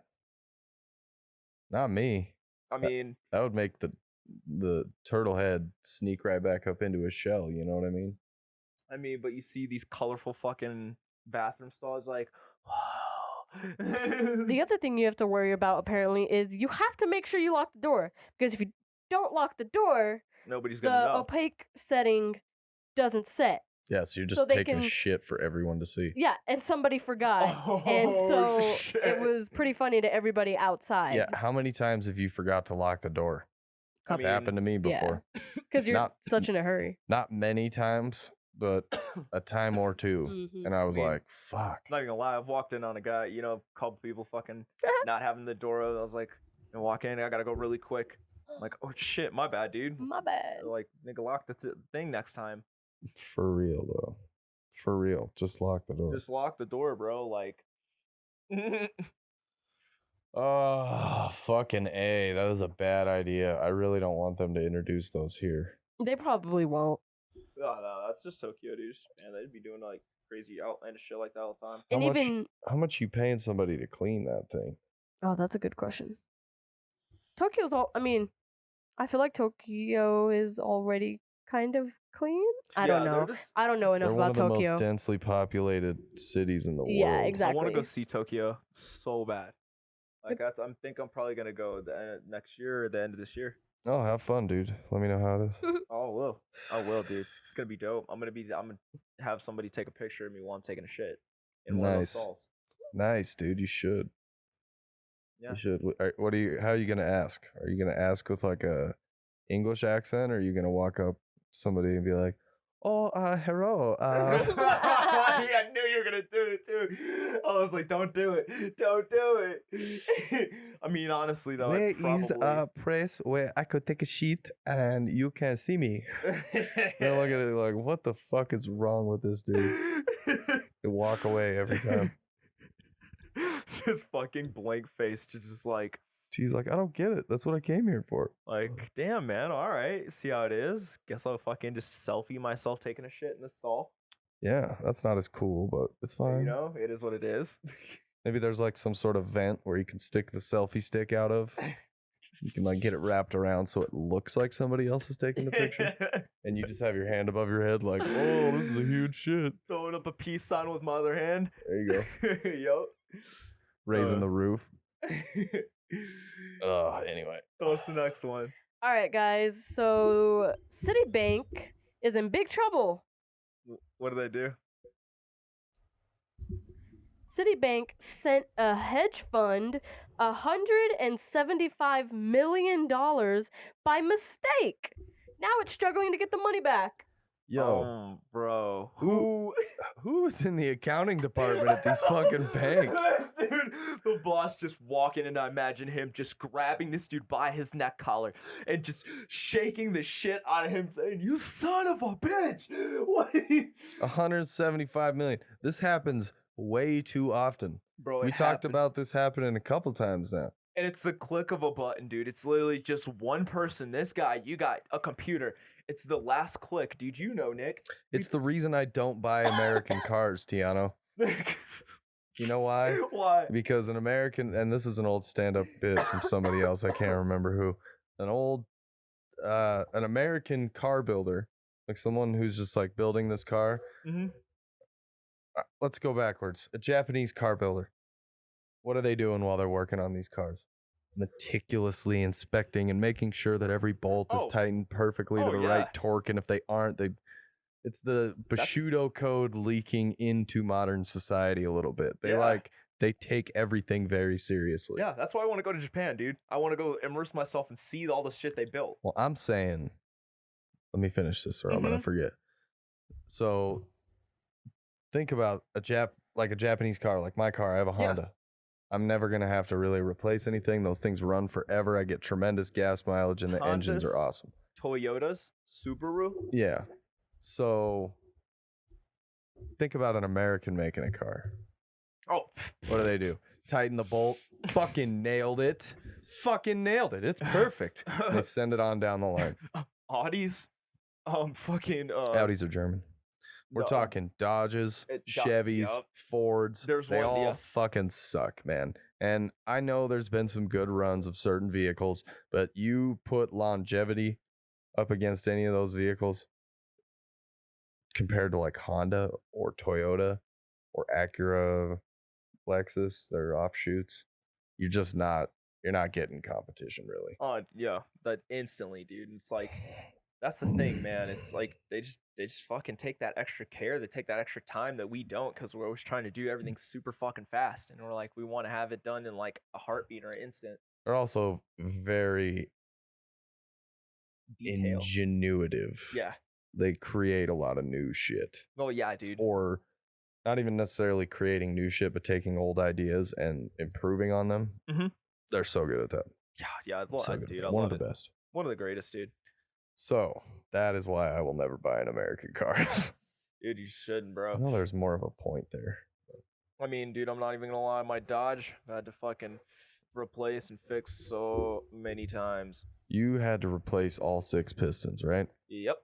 Speaker 3: Not me.
Speaker 2: I mean,
Speaker 3: That would make the turtle head sneak right back up into his shell. You know what I mean?
Speaker 2: but you see these colorful fucking bathroom stalls, like, wow.
Speaker 4: The other thing you have to worry about apparently is you have to make sure you lock the door, because if you don't lock the door,
Speaker 2: Nobody's
Speaker 4: the
Speaker 2: gonna know.
Speaker 4: opaque setting doesn't set.
Speaker 3: Yeah, so you're
Speaker 4: So
Speaker 3: just
Speaker 4: they
Speaker 3: taking a
Speaker 4: can-
Speaker 3: shit for everyone to see.
Speaker 4: Yeah, and somebody forgot. And
Speaker 2: Oh,
Speaker 4: so
Speaker 2: shit.
Speaker 4: it was pretty funny to everybody outside.
Speaker 3: Yeah, how many times have you forgot to lock the door?
Speaker 2: I
Speaker 3: It's
Speaker 2: mean,
Speaker 3: happened to me
Speaker 4: yeah.
Speaker 3: before.
Speaker 4: Because you're
Speaker 3: Not-
Speaker 4: such in a hurry.
Speaker 3: Not many times, but a time or two.
Speaker 4: Mhm.
Speaker 3: And I was
Speaker 2: I mean,
Speaker 3: like, fuck.
Speaker 2: Not even gonna lie, I've walked in on a guy, couple people fucking not having the door. I was like, and walk in, I gotta go really quick. I'm like, oh shit, my bad, dude.
Speaker 4: My bad.
Speaker 2: Like, nigga, lock the thing next time.
Speaker 3: For real, though. For real. Just lock the door.
Speaker 2: Just lock the door, bro. Like,
Speaker 3: Oh, fucking A. That is a bad idea. I really don't want them to introduce those here.
Speaker 4: They probably won't.
Speaker 2: no, that's just Tokyo, dude. Man, they'd be doing like crazy outlandish shit like that all the time.
Speaker 4: And
Speaker 3: How much-
Speaker 4: even
Speaker 3: How much you paying somebody to clean that thing?
Speaker 4: oh, that's a good question. Tokyo's all. I mean, I feel like Tokyo is already kind of clean. I don't
Speaker 2: they're
Speaker 4: know.
Speaker 2: just-
Speaker 4: I don't know enough
Speaker 3: They're one
Speaker 4: about
Speaker 3: of the
Speaker 4: Tokyo.
Speaker 3: most densely populated cities in the
Speaker 4: Yeah,
Speaker 3: world.
Speaker 4: exactly.
Speaker 2: I want to go see Tokyo so bad. Like I'm probably gonna go next year or the end of this year.
Speaker 3: Oh, have fun, dude. Let me know how it is.
Speaker 2: Oh, I will, dude. It's gonna be dope. I'm gonna have somebody take a picture of me while I'm taking a shit in one of those
Speaker 3: Nice.
Speaker 2: stalls.
Speaker 3: Nice, dude. You should.
Speaker 2: Yeah.
Speaker 3: You should. What are you? How are you gonna ask? Are you gonna ask with like a English accent, or are you gonna walk up to somebody and be like, "Oh, hello."
Speaker 2: I knew you were gonna do it too. I was like, "Don't do it! Don't do it!" I mean, honestly, though,
Speaker 3: Where
Speaker 2: I'd
Speaker 3: is
Speaker 2: probably...
Speaker 3: a place where I could take a sheet and you can see me? They're looking at it like, what the fuck is wrong with this dude? They walk away every time.
Speaker 2: Just fucking blank face, just like,
Speaker 3: She's like, I don't get it. That's what I came here for.
Speaker 2: like, damn, man. All right, see how it is. Guess I'll fucking just selfie myself taking a shit in the stall.
Speaker 3: Yeah, that's not as cool, but it's fine.
Speaker 2: You know, it is what it is.
Speaker 3: Maybe there's like some sort of vent where you can stick the selfie stick out of. You can like get it wrapped around so it looks like somebody else is taking the picture. And you just have your hand above your head like, oh, this is a huge shit.
Speaker 2: Throwing up a peace sign with my other hand.
Speaker 3: There you go.
Speaker 2: Yup.
Speaker 3: Raising the roof. Anyway.
Speaker 2: What's the next one?
Speaker 4: All right, guys. So Citibank is in big trouble.
Speaker 2: What do they do?
Speaker 4: Citibank sent a hedge fund $175 million by mistake. Now it's struggling to get the money back.
Speaker 3: Yo,
Speaker 2: bro.
Speaker 3: who is in the accounting department at these fucking banks?
Speaker 2: Dude, the boss just walking, and I imagine him just grabbing this dude by his neck collar and just shaking the shit out of him, saying, "You son of a bitch!" What?
Speaker 3: 175 million. This happens way too often.
Speaker 2: Bro,
Speaker 3: We talked about this happening a couple times now.
Speaker 2: and it's the click of a button, dude. It's literally just one person. This guy, you got a computer. It's the last click, dude. You know, Nick.
Speaker 3: It's the reason I don't buy American cars, Teano. You know why?
Speaker 2: Why?
Speaker 3: Because an American, and this is an old stand-up bit from somebody else, I can't remember who, an American car builder, like someone who's just like building this car.
Speaker 2: Mm-hmm.
Speaker 3: Let's go backwards. A Japanese car builder. What are they doing while they're working on these cars? Meticulously inspecting and making sure that every bolt is tightened perfectly to the right torque, and if they aren't, it's the Bushido code leaking into modern society a little bit. They take everything very seriously.
Speaker 2: Yeah, that's why I want to go to Japan, dude. I want to go immerse myself and see all the shit they built.
Speaker 3: Well, I'm saying, let me finish this or I'm gonna forget. So think about a Japanese car, like my car. I have a Honda. I'm never gonna have to really replace anything. Those things run forever. I get tremendous gas mileage, and the engines are awesome.
Speaker 2: Toyotas, Subaru.
Speaker 3: Yeah. So think about an American making a car.
Speaker 2: Oh,
Speaker 3: What do? Tighten the bolt. Fucking nailed it. It's perfect. They send it on down the line.
Speaker 2: Audis.
Speaker 3: Audis are German. We're
Speaker 2: No.
Speaker 3: talking Dodges, Chevys,
Speaker 2: Yup.
Speaker 3: Fords.
Speaker 2: There's
Speaker 3: they
Speaker 2: one,
Speaker 3: all
Speaker 2: yeah.
Speaker 3: fucking suck, man. And I know there's been some good runs of certain vehicles, but you put longevity up against any of those vehicles compared to like Honda or Toyota or Acura, Lexus, their offshoots, you're not getting competition really.
Speaker 2: Oh, yeah, that instantly, dude. It's like, that's the thing, man. It's like they just fucking take that extra care. They take that extra time that we don't, because we're always trying to do everything super fucking fast, and we're like, we want to have it done in like a heartbeat or an instant.
Speaker 3: They're also very
Speaker 2: Detail.
Speaker 3: ingenuitive.
Speaker 2: Yeah.
Speaker 3: They create a lot of new shit.
Speaker 2: Oh yeah, dude.
Speaker 3: Or not even necessarily creating new shit, but taking old ideas and improving on them.
Speaker 2: Mhm.
Speaker 3: They're so good at that.
Speaker 2: Yeah, well,
Speaker 3: So good at
Speaker 2: dude,
Speaker 3: that.
Speaker 2: I
Speaker 3: One
Speaker 2: love
Speaker 3: of the
Speaker 2: it.
Speaker 3: best.
Speaker 2: One of the greatest, dude.
Speaker 3: So that is why I will never buy an American car.
Speaker 2: Dude, you shouldn't,
Speaker 3: I
Speaker 2: bro.
Speaker 3: know there's more of a point there.
Speaker 2: I mean, dude, I'm not even gonna lie. My Dodge, I had to fucking replace and fix so many times.
Speaker 3: You had to replace all 6 pistons, right?
Speaker 2: Yep.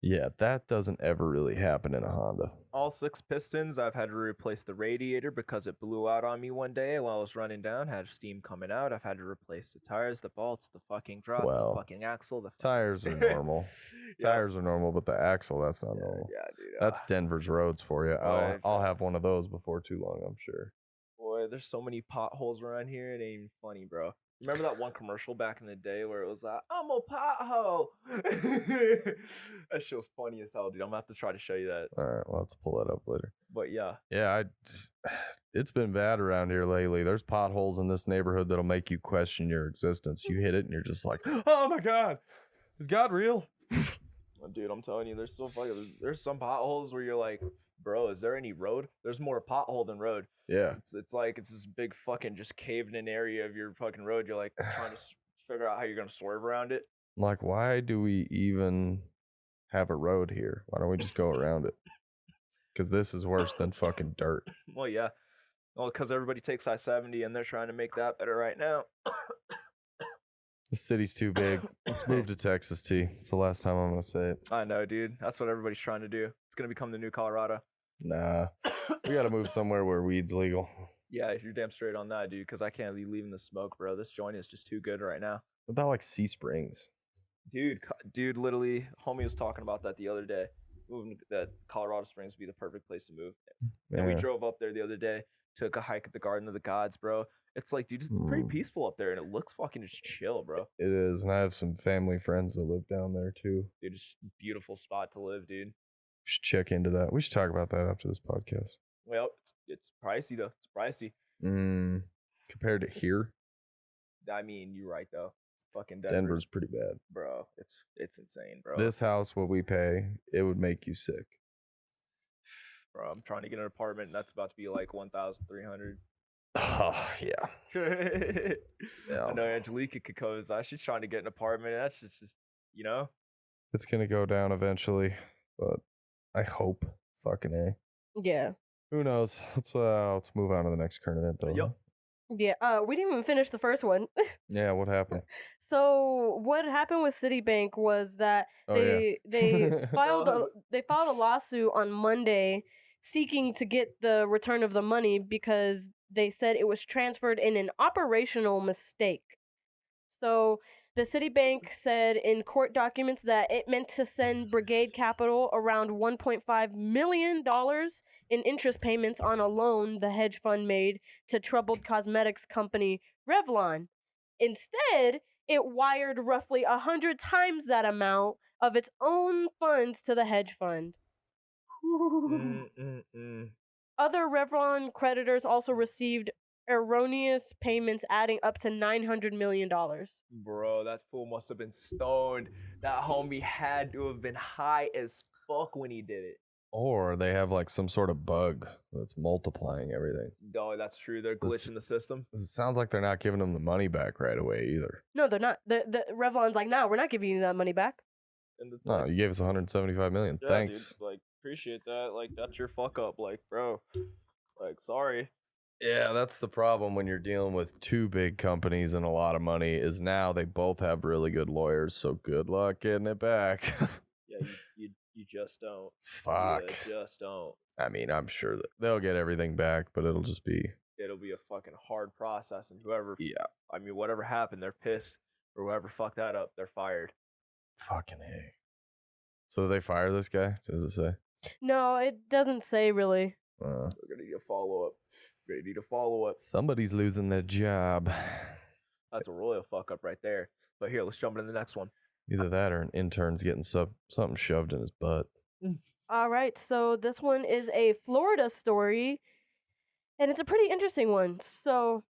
Speaker 3: Yeah, that doesn't ever really happen in a Honda.
Speaker 2: All 6 pistons. I've had to replace the radiator because it blew out on me one day while I was running down. Had steam coming out. I've had to replace the tires, the bolts, the fucking drop,
Speaker 3: Well,
Speaker 2: the fucking axle. The
Speaker 3: Tires are normal.
Speaker 2: Yeah.
Speaker 3: Tires are normal, but the axle, that's not normal.
Speaker 2: Yeah, dude.
Speaker 3: That's Denver's roads for you.
Speaker 2: Boy,
Speaker 3: I'll have one of those before too long, I'm sure.
Speaker 2: boy, there's so many potholes around here. It ain't even funny, bro. Remember that one commercial back in the day where it was like, I'm a pothole? That shit was funny as hell, dude. I'm gonna have to try to show you that.
Speaker 3: All right, well, let's pull that up later.
Speaker 2: But yeah.
Speaker 3: Yeah, it's been bad around here lately. There's potholes in this neighborhood that'll make you question your existence. You hit it and you're just like, oh my God, is God real?
Speaker 2: Dude, I'm telling you, there's some potholes where you're like, bro, is there any road? There's more pothole than road.
Speaker 3: Yeah.
Speaker 2: It's like it's this big fucking just caved in area of your fucking road. You're like trying to figure out how you're gonna swerve around it.
Speaker 3: Like, why do we even have a road here? Why don't we just go around it? Because this is worse than fucking dirt.
Speaker 2: Well, yeah. Well, because everybody takes I-70 and they're trying to make that better right now.
Speaker 3: The city's too big. Let's move to Texas, T. It's the last time I'm gonna say it.
Speaker 2: I know, dude. That's what everybody's trying to do. It's gonna become the new Colorado.
Speaker 3: Nah, we gotta move somewhere where weed's legal.
Speaker 2: Yeah, you're damn straight on that, dude. Because I can't be leaving the smoke, bro. This joint is just too good right now.
Speaker 3: What about like Sea Springs?
Speaker 2: Dude, literally, homie was talking about that the other day. Moving that Colorado Springs would be the perfect place to move. And we
Speaker 3: Yeah.
Speaker 2: drove up there the other day, took a hike at the Garden of the Gods, bro. It's like, dude, it's pretty peaceful up there, and it looks fucking just chill, bro.
Speaker 3: It is, and I have some family friends that live down there too.
Speaker 2: Dude, it's a beautiful spot to live, dude.
Speaker 3: We should check into that. We should talk about that after this podcast.
Speaker 2: Well, it's pricey though. It's pricey.
Speaker 3: Compared to here,
Speaker 2: I mean, you're right though. Fucking
Speaker 3: Denver's pretty bad.
Speaker 2: bro. It's insane, bro.
Speaker 3: This house, what we pay, it would make you sick.
Speaker 2: Bro, I'm trying to get an apartment, and that's about to be like 1,300.
Speaker 3: Oh yeah.
Speaker 2: I know Angelica Kiko's. She's trying to get an apartment. And that's just you know.
Speaker 3: It's gonna go down eventually, but I hope. Fucking A.
Speaker 4: Yeah.
Speaker 3: Who knows? Let's move on to the next current event though.
Speaker 2: Yep.
Speaker 4: Yeah. We didn't even finish the first one.
Speaker 3: Yeah, what happened?
Speaker 4: So what happened with Citibank was that
Speaker 3: Oh, yeah.
Speaker 4: they filed
Speaker 2: No,
Speaker 4: they filed a lawsuit on Monday seeking to get the return of the money because they said it was transferred in an operational mistake. So the Citibank said in court documents that it meant to send Brigade Capital around $1.5 million in interest payments on a loan the hedge fund made to troubled cosmetics company Revlon. Instead, it wired roughly 100 times that amount of its own funds to the hedge fund. Other Revlon creditors also received erroneous payments adding up to $900 million.
Speaker 2: Bro, that fool must have been stoned. That homie had to have been high as fuck when he did it.
Speaker 3: Or they have like some sort of bug that's multiplying everything.
Speaker 2: No, that's true. They're
Speaker 3: This-
Speaker 2: glitching the system.
Speaker 3: It sounds like they're not giving them the money back right away either.
Speaker 4: No, they're not. The Revlon's like, nah, we're not giving you that money back.
Speaker 2: And it's
Speaker 3: No,
Speaker 2: like,
Speaker 3: you gave us 175 million.
Speaker 2: yeah,
Speaker 3: Thanks.
Speaker 2: dude, like, appreciate that. Like, that's your fuck up. Like, bro. Like, sorry.
Speaker 3: Yeah, that's the problem when you're dealing with two big companies and a lot of money is now they both have really good lawyers, so good luck getting it back.
Speaker 2: Yeah, you just don't.
Speaker 3: Fuck.
Speaker 2: You just don't.
Speaker 3: I mean, I'm sure that they'll get everything back, but it'll just be
Speaker 2: It'll be a fucking hard process, and whoever,
Speaker 3: yeah,
Speaker 2: I mean, whatever happened, they're pissed. Or whoever fucked that up, they're fired.
Speaker 3: fucking A. So did they fire this guy? Does it say?
Speaker 4: No, it doesn't say really.
Speaker 2: We're gonna need a follow up. We're gonna need a follow up.
Speaker 3: Somebody's losing their job.
Speaker 2: That's a royal fuck up right there. But here, let's jump into the next one.
Speaker 3: Either that or an intern's getting something shoved in his butt.
Speaker 4: All right, so this one is a Florida story, and it's a pretty interesting one. So,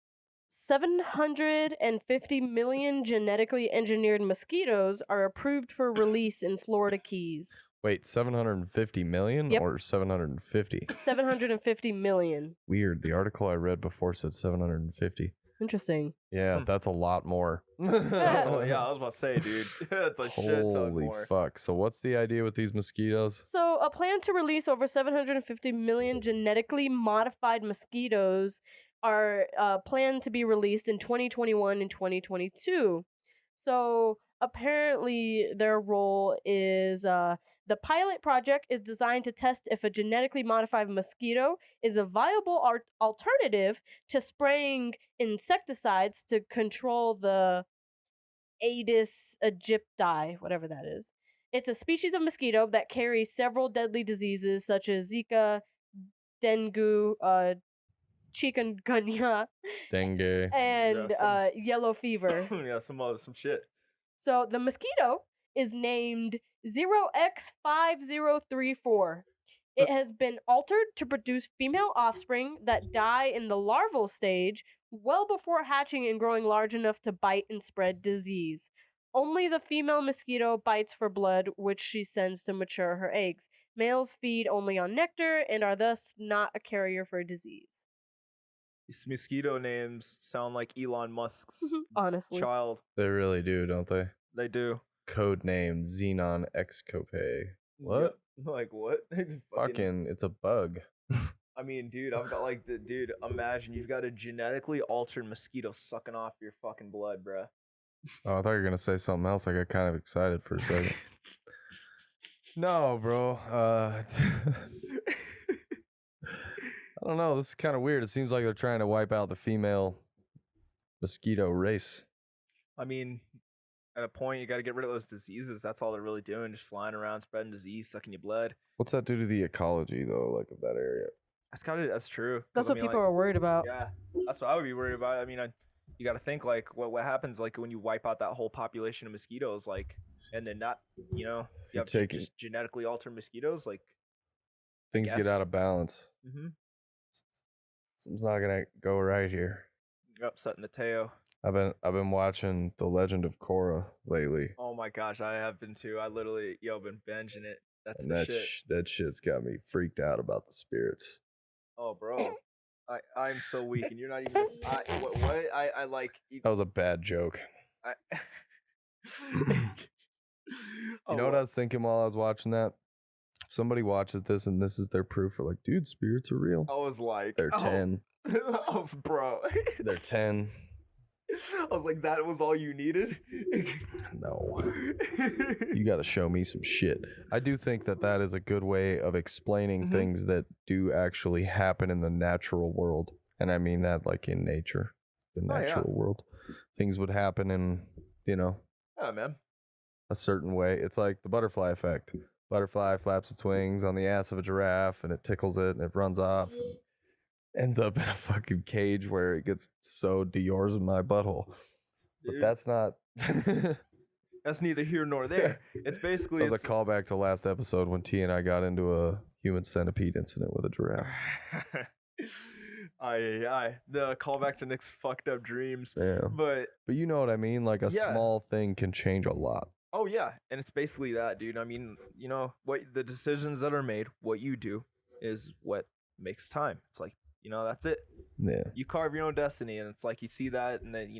Speaker 4: 750 million genetically engineered mosquitoes are approved for release in Florida Keys.
Speaker 3: Wait, 750 million
Speaker 4: Yep.
Speaker 3: or 750?
Speaker 4: 750 million.
Speaker 3: Weird. The article I read before said 750.
Speaker 4: Interesting.
Speaker 3: Yeah, that's a lot more.
Speaker 2: That's all, yeah, I was about to say, dude. That's a shit ton
Speaker 3: Holy
Speaker 2: more.
Speaker 3: fuck. So what's the idea with these mosquitoes?
Speaker 4: So, a plan to release over 750 million genetically modified mosquitoes are planned to be released in 2021 and 2022. So, apparently, their role is the pilot project is designed to test if a genetically modified mosquito is a viable alternative to spraying insecticides to control the Aedes aegypti, whatever that is. It's a species of mosquito that carries several deadly diseases such as Zika, dengue, chikungunya,
Speaker 3: Dengue.
Speaker 4: and
Speaker 2: some-
Speaker 4: yellow fever.
Speaker 2: Yeah, some shit.
Speaker 4: So the mosquito is named 0x5034. It has been altered to produce female offspring that die in the larval stage well before hatching and growing large enough to bite and spread disease. Only the female mosquito bites for blood, which she sends to mature her eggs. Males feed only on nectar and are thus not a carrier for disease.
Speaker 2: These mosquito names sound like Elon Musk's
Speaker 4: Honestly.
Speaker 2: child.
Speaker 3: They really do, don't they?
Speaker 2: They do.
Speaker 3: Code name Xenon Excope. What?
Speaker 2: Yep. Like what?
Speaker 3: Fucking, it's a bug.
Speaker 2: I mean, dude, I've got like the dude. Imagine you've got a genetically altered mosquito sucking off your fucking blood, bruh.
Speaker 3: Oh, I thought you were gonna say something else. I got kind of excited for a second. No, bro. I don't know. This is kind of weird. It seems like they're trying to wipe out the female mosquito race.
Speaker 2: I mean, at a point, you got to get rid of those diseases. That's all they're really doing, just flying around, spreading disease, sucking your blood.
Speaker 3: What's that do to the ecology, though, like of that area?
Speaker 2: That's true. 'Cause,
Speaker 4: That's
Speaker 2: I
Speaker 4: what
Speaker 2: mean,
Speaker 4: people
Speaker 2: like,
Speaker 4: are worried about.
Speaker 2: Yeah, that's what I would be worried about. I mean, you got to think like what happens like when you wipe out that whole population of mosquitoes, like, and then not, you have
Speaker 3: taking-
Speaker 2: just genetically altered mosquitoes, like.
Speaker 3: Things get
Speaker 2: guess.
Speaker 3: out of balance.
Speaker 2: Mm-hmm.
Speaker 3: Something's not gonna go right here.
Speaker 2: You're upsetting the tail.
Speaker 3: I've been watching The Legend of Korra lately,
Speaker 2: Oh my gosh, I have been too. I literally, been binging it. That's
Speaker 3: and
Speaker 2: the
Speaker 3: that
Speaker 2: shit.
Speaker 3: that shit's got me freaked out about the spirits.
Speaker 2: Oh, bro, I'm so weak, and you're not even. What? I like.
Speaker 3: That was a bad joke.
Speaker 2: I,
Speaker 3: You know what I was thinking while I was watching that? If somebody watches this and this is their proof for like, dude, spirits are real.
Speaker 2: I was like,
Speaker 3: They're 10.
Speaker 2: I was, bro.
Speaker 3: They're 10.
Speaker 2: I was like, that was all you needed.
Speaker 3: No. You got to show me some shit. I do think that is a good way of explaining things that do actually happen in the natural world. And I mean that like in nature, the natural world. Things would happen in,
Speaker 2: Yeah, man.
Speaker 3: a certain way. It's like the butterfly effect. Butterfly flaps its wings on the ass of a giraffe and it tickles it and it runs off and ends up in a fucking cage where it gets sewed to yours in my butthole. But
Speaker 2: Dude,
Speaker 3: that's not.
Speaker 2: that's neither here nor there. It's basically
Speaker 3: That was a callback to last episode when T and I got into a human centipede incident with a giraffe.
Speaker 2: The callback to Nick's fucked up dreams.
Speaker 3: Yeah.
Speaker 2: But
Speaker 3: you know what I mean? Like a
Speaker 2: Yeah.
Speaker 3: small thing can change a lot.
Speaker 2: oh yeah, and it's basically that, dude. I mean, what the decisions that are made, what you do is what makes time. It's like, that's it.
Speaker 3: Yeah.
Speaker 2: You carve your own destiny, and it's like you see that, and then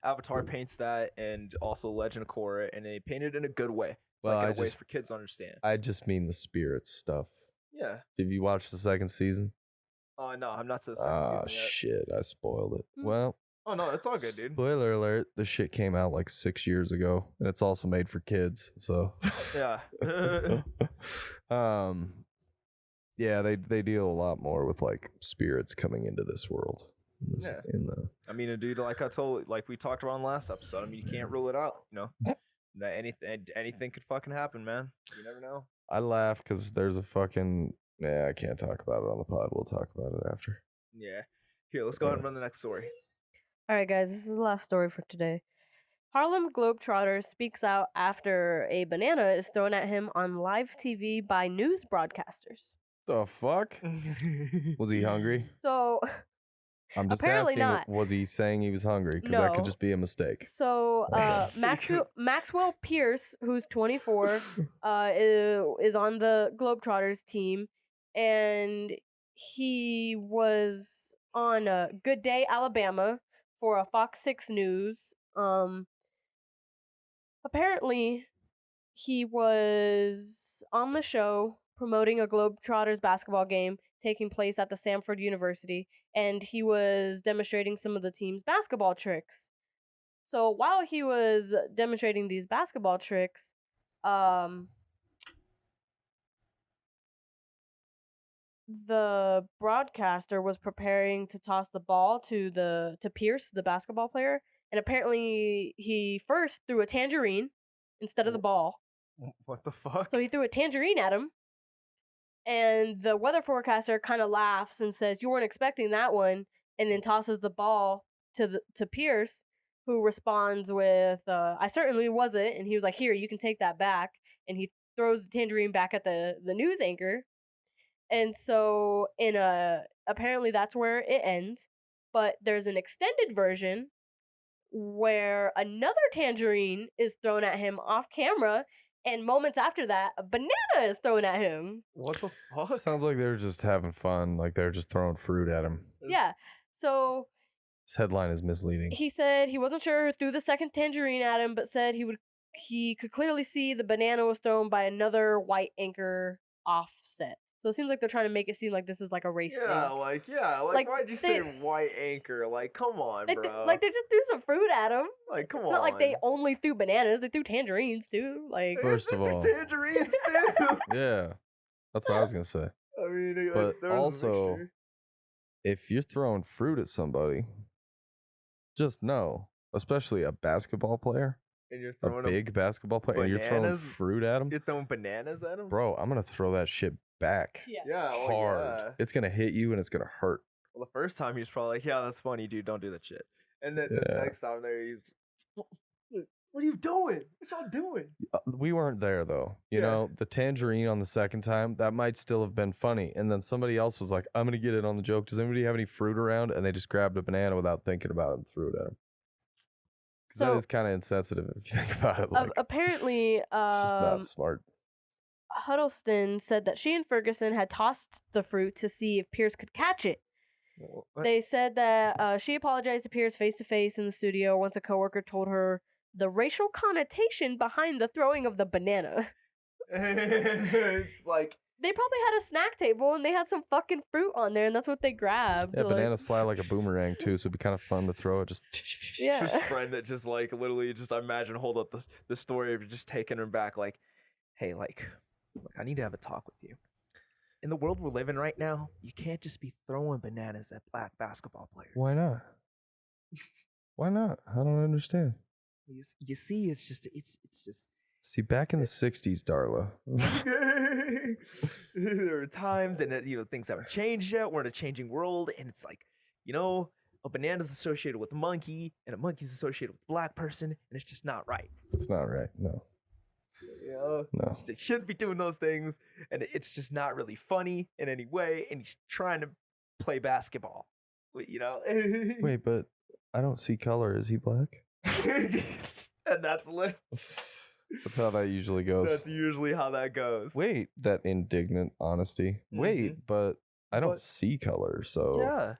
Speaker 2: Avatar paints that, and also Legend of Korra, and they paint it in a good way. It's
Speaker 3: Well,
Speaker 2: like in a way for kids to understand.
Speaker 3: I just mean the spirit stuff.
Speaker 2: Yeah.
Speaker 3: Did you watch the second season?
Speaker 2: No, I'm not to the second
Speaker 3: Oh,
Speaker 2: season yet.
Speaker 3: shit. I spoiled it.
Speaker 4: Hmm.
Speaker 3: Well,
Speaker 2: Oh no, it's all good, dude.
Speaker 3: spoiler alert. The shit came out like 6 years ago, and it's also made for kids. So,
Speaker 2: Yeah.
Speaker 3: yeah, they deal a lot more with like spirits coming into this world.
Speaker 2: Yeah.
Speaker 3: In
Speaker 2: I mean, dude, like we talked about in the last episode. I mean, you can't rule it out. That anything could fucking happen, man. You never know.
Speaker 3: I laugh because there's a fucking. Yeah, I can't talk about it on the pod. We'll talk about it after.
Speaker 2: Yeah. Here, let's go ahead and run the next story.
Speaker 4: All right, guys, this is the last story for today. Harlem Globetrotter speaks out after a banana is thrown at him on live TV by news broadcasters.
Speaker 3: The fuck? Was he hungry?
Speaker 4: So,
Speaker 3: I'm just
Speaker 4: Apparently
Speaker 3: asking.
Speaker 4: not.
Speaker 3: Was he saying he was hungry? Because that could
Speaker 4: No.
Speaker 3: just be a mistake.
Speaker 4: Maxwell Pierce, who's 24, is on the Globetrotters team, and he was on Good Day Alabama for a Fox 6 News. Apparently, he was on the show promoting a Globetrotters basketball game taking place at the Samford University, and he was demonstrating some of the team's basketball tricks. So while he was demonstrating these basketball tricks, the broadcaster was preparing to toss the ball to Pierce, the basketball player, and apparently he first threw a tangerine instead of the ball.
Speaker 2: What the fuck?
Speaker 4: So he threw a tangerine at him, and the weather forecaster kind of laughs and says, "You weren't expecting that one." and then tosses the ball to Pierce, who responds with, "I certainly wasn't," and he was like, "Here, you can take that back," and he throws the tangerine back at the news anchor, and so apparently that's where it ends, but there's an extended version where another tangerine is thrown at him off camera, and moments after that, a banana is thrown at him.
Speaker 2: What the fuck?
Speaker 3: Sounds like they're just having fun, like they're just throwing fruit at him.
Speaker 4: Yeah. So
Speaker 3: This headline is misleading.
Speaker 4: he said he wasn't sure who threw the second tangerine at him, but said he could clearly see the banana was thrown by another white anchor offset. So it seems like they're trying to make it seem like this is like a race
Speaker 2: Yeah,
Speaker 4: thing.
Speaker 2: like why'd you say
Speaker 4: they-
Speaker 2: white anchor? Like, come on,
Speaker 4: They
Speaker 2: bro.
Speaker 4: they just threw some fruit at him.
Speaker 2: Like, come
Speaker 4: It's
Speaker 2: on.
Speaker 4: not like they only threw bananas; they threw tangerines too. Like,
Speaker 3: First of all-
Speaker 2: tangerines too.
Speaker 3: Yeah, that's what I was gonna say.
Speaker 2: I mean,
Speaker 3: But
Speaker 2: like, there was a
Speaker 3: also,
Speaker 2: mixture.
Speaker 3: if you're throwing fruit at somebody, just know, especially a basketball player,
Speaker 2: And you're
Speaker 3: a
Speaker 2: throwing
Speaker 3: big basketball player, and you're throwing
Speaker 2: bananas?
Speaker 3: fruit at him,
Speaker 2: You're throwing bananas at him,
Speaker 3: bro, I'm gonna throw that shit back
Speaker 4: yeah.
Speaker 2: Yeah, well,
Speaker 3: hard.
Speaker 2: yeah.
Speaker 3: It's gonna hit you and it's gonna hurt.
Speaker 2: Well, the first time he was probably like, "Yeah, that's funny, dude. Don't do that shit." And then the
Speaker 3: Yeah.
Speaker 2: next time there, he was, "What are you doing? What y'all doing?"
Speaker 3: We weren't there though. You
Speaker 2: Yeah.
Speaker 3: know, the tangerine on the second time, that might still have been funny. And then somebody else was like, I'm gonna get in on the joke. Does anybody have any fruit around? And they just grabbed a banana without thinking about it and threw it at him. Because that
Speaker 4: So-
Speaker 3: is kind of insensitive if you think about it. Like,
Speaker 4: Apparently,
Speaker 3: it's just not smart.
Speaker 4: Huddleston said that she and Ferguson had tossed the fruit to see if Pierce could catch it.
Speaker 2: What?
Speaker 4: They said that she apologized to Pierce face to face in the studio once a coworker told her the racial connotation behind the throwing of the banana.
Speaker 2: It's like,
Speaker 4: They probably had a snack table and they had some fucking fruit on there, and that's what they grabbed.
Speaker 3: Yeah,
Speaker 4: like-
Speaker 3: bananas fly like a boomerang too, so it'd be kind of fun to throw it. Just
Speaker 4: Yeah.
Speaker 2: this friend that just like literally just imagine hold up the story of just taking her back, like, "Hey, like, I need to have a talk with you. In the world we're living right now, you can't just be throwing bananas at black basketball players.
Speaker 3: Why not? Why not? I don't understand.
Speaker 2: You see, it's just
Speaker 3: See, back in the '60s, Darla.
Speaker 2: there are times and things haven't changed yet. We're in a changing world, and it's like, a banana's associated with a monkey, and a monkey's associated with a black person, and it's just not right.
Speaker 3: It's not right. No. No.
Speaker 2: They shouldn't be doing those things, and it's just not really funny in any way. And he's trying to play basketball,
Speaker 3: Wait, but I don't see color. Is he black?
Speaker 2: and that's
Speaker 3: That's how that usually goes.
Speaker 2: that's usually how that goes.
Speaker 3: Wait, that indignant honesty. Wait, but I don't
Speaker 2: But-
Speaker 3: see color, so.
Speaker 2: Yeah.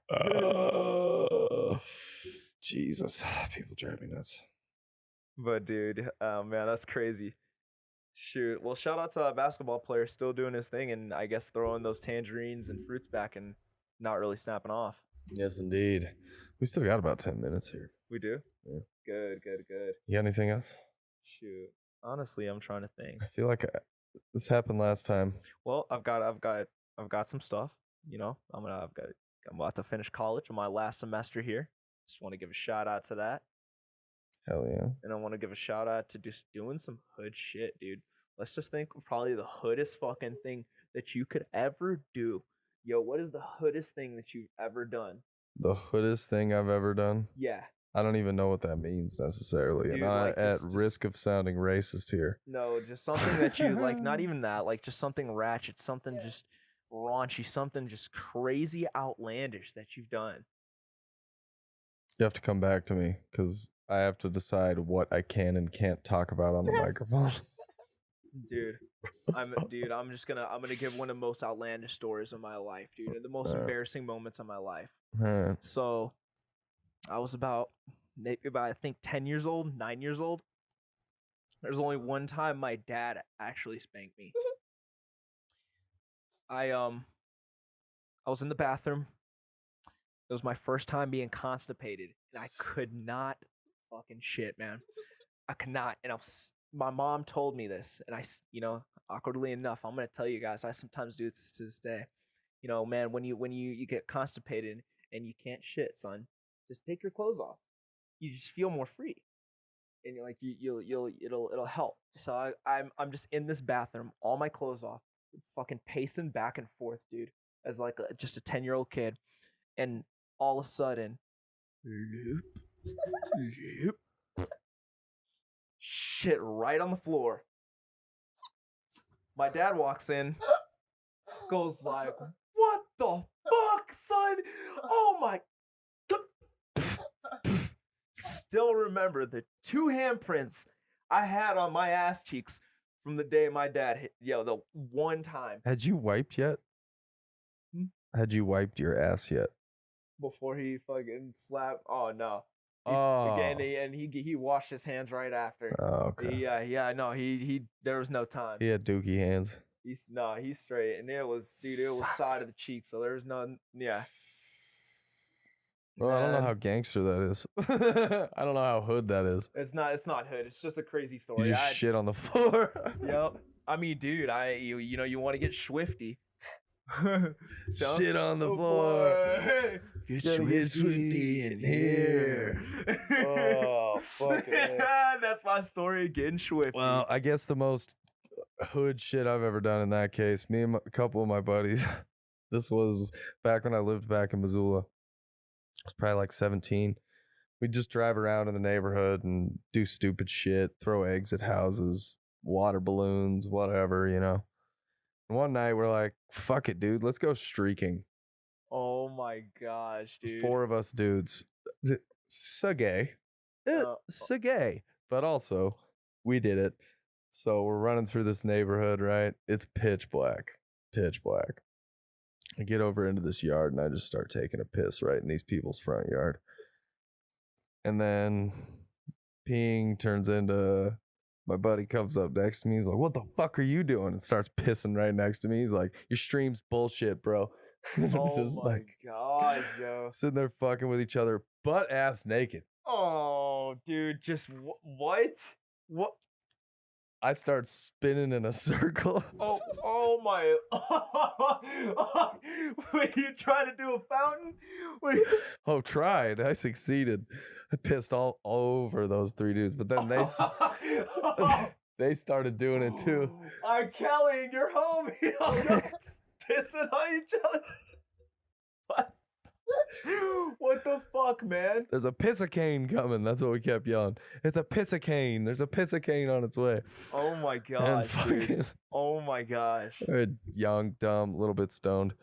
Speaker 3: Jesus, people drive me nuts.
Speaker 2: But dude, man, that's crazy. Shoot. Well, shout out to a basketball player still doing his thing, and I guess throwing those tangerines and fruits back and not really snapping off.
Speaker 3: Yes, indeed. We still got about 10 minutes here.
Speaker 2: We do.
Speaker 3: Yeah.
Speaker 2: Good.
Speaker 3: You got anything else?
Speaker 2: Shoot. Honestly, I'm trying to think.
Speaker 3: I feel like this happened last time.
Speaker 2: Well, I've got some stuff. I'm about to finish college on my last semester here. Just want to give a shout out to that.
Speaker 3: Hell yeah.
Speaker 2: And I want to give a shout out to just doing some hood shit, dude. Let's just think of probably the hoodest fucking thing that you could ever do. Yo, what is the hoodest thing that you've ever done?
Speaker 3: The hoodest thing I've ever done.
Speaker 2: Yeah.
Speaker 3: I don't even know what that means necessarily.
Speaker 2: Dude,
Speaker 3: and I'm
Speaker 2: like,
Speaker 3: at
Speaker 2: just-
Speaker 3: risk of sounding racist here.
Speaker 2: No, just something that you like, not even that, like just something ratchet, something just raunchy, something just crazy outlandish that you've done.
Speaker 3: You have to come back to me because I have to decide what I can and can't talk about on the microphone.
Speaker 2: Dude, I'm gonna give one of the most outlandish stories of my life, dude, and the most embarrassing moments of my life.
Speaker 3: Alright.
Speaker 2: So, I was maybe about I think 10 years old, 9 years old. There's only one time my dad actually spanked me. I was in the bathroom. It was my first time being constipated, and I could not fucking shit, man. I could not, and my mom told me this, and awkwardly enough, I'm gonna tell you guys, I sometimes do this to this day. Man, when you get constipated and you can't shit, son, just take your clothes off. You just feel more free, and it'll help. So I'm just in this bathroom, all my clothes off, fucking pacing back and forth, dude, as like just a 10-year-old kid, and all of a sudden, loop, loop, shit right on the floor. My dad walks in, goes like, "What the fuck, son? Oh my." Still remember the 2 handprints I had on my ass cheeks from the day my dad hit, the one time.
Speaker 3: Had you wiped yet? Had you wiped your ass yet?
Speaker 2: Before he fucking slapped. Oh no.
Speaker 3: Oh.
Speaker 2: Again, and he washed his hands right after.
Speaker 3: Oh, okay.
Speaker 2: Yeah, no, he there was no time.
Speaker 3: He had dookie hands.
Speaker 2: He's straight, and it was side of the cheek, so there was no, yeah.
Speaker 3: Well, I don't know
Speaker 2: Man.
Speaker 3: how gangster that is. I don't know how hood that is.
Speaker 2: It's not hood. It's just a crazy story.
Speaker 3: You just shit on the floor.
Speaker 2: Yep. I mean, dude, you want to get swifty. So,
Speaker 3: Shit on the
Speaker 2: oh,
Speaker 3: floor.
Speaker 2: boy.
Speaker 3: Get swifty in here. Oh, fuck it.
Speaker 2: That's my story, getting swifty.
Speaker 3: Well, I guess the most hood shit I've ever done in that case, me and a couple of my buddies, this was back when I lived back in Missoula. I was probably like 17. We'd just drive around in the neighborhood and do stupid shit, throw eggs at houses, water balloons, whatever, you know. And one night we're like, fuck it, dude, let's go streaking.
Speaker 2: Oh my gosh, dude.
Speaker 3: 4 of us dudes. So gay. So gay. But also, we did it. So we're running through this neighborhood, right? It's pitch black. Pitch black. I get over into this yard and I just start taking a piss right in these people's front yard. And then peeing turns into my buddy comes up next to me. He's like, "What the fuck are you doing?" And starts pissing right next to me. He's like, "Your stream's bullshit, bro."
Speaker 2: Oh my god, yo.
Speaker 3: Sitting there fucking with each other, butt ass naked.
Speaker 2: Oh, dude, just what? What?
Speaker 3: I start spinning in a circle.
Speaker 2: Oh my! Were you trying to do a fountain?
Speaker 3: Oh, tried. I succeeded. I pissed all over those 3 dudes, but then they started doing it too.
Speaker 2: I'm Kelly, your homie. Pissing on each other. What? What the fuck, man?
Speaker 3: There's a pissicane coming. That's what we kept yelling. It's a pissicane. There's a pissicane on its way.
Speaker 2: Oh my gosh, dude. Oh my gosh.
Speaker 3: We're young, dumb, a little bit stoned.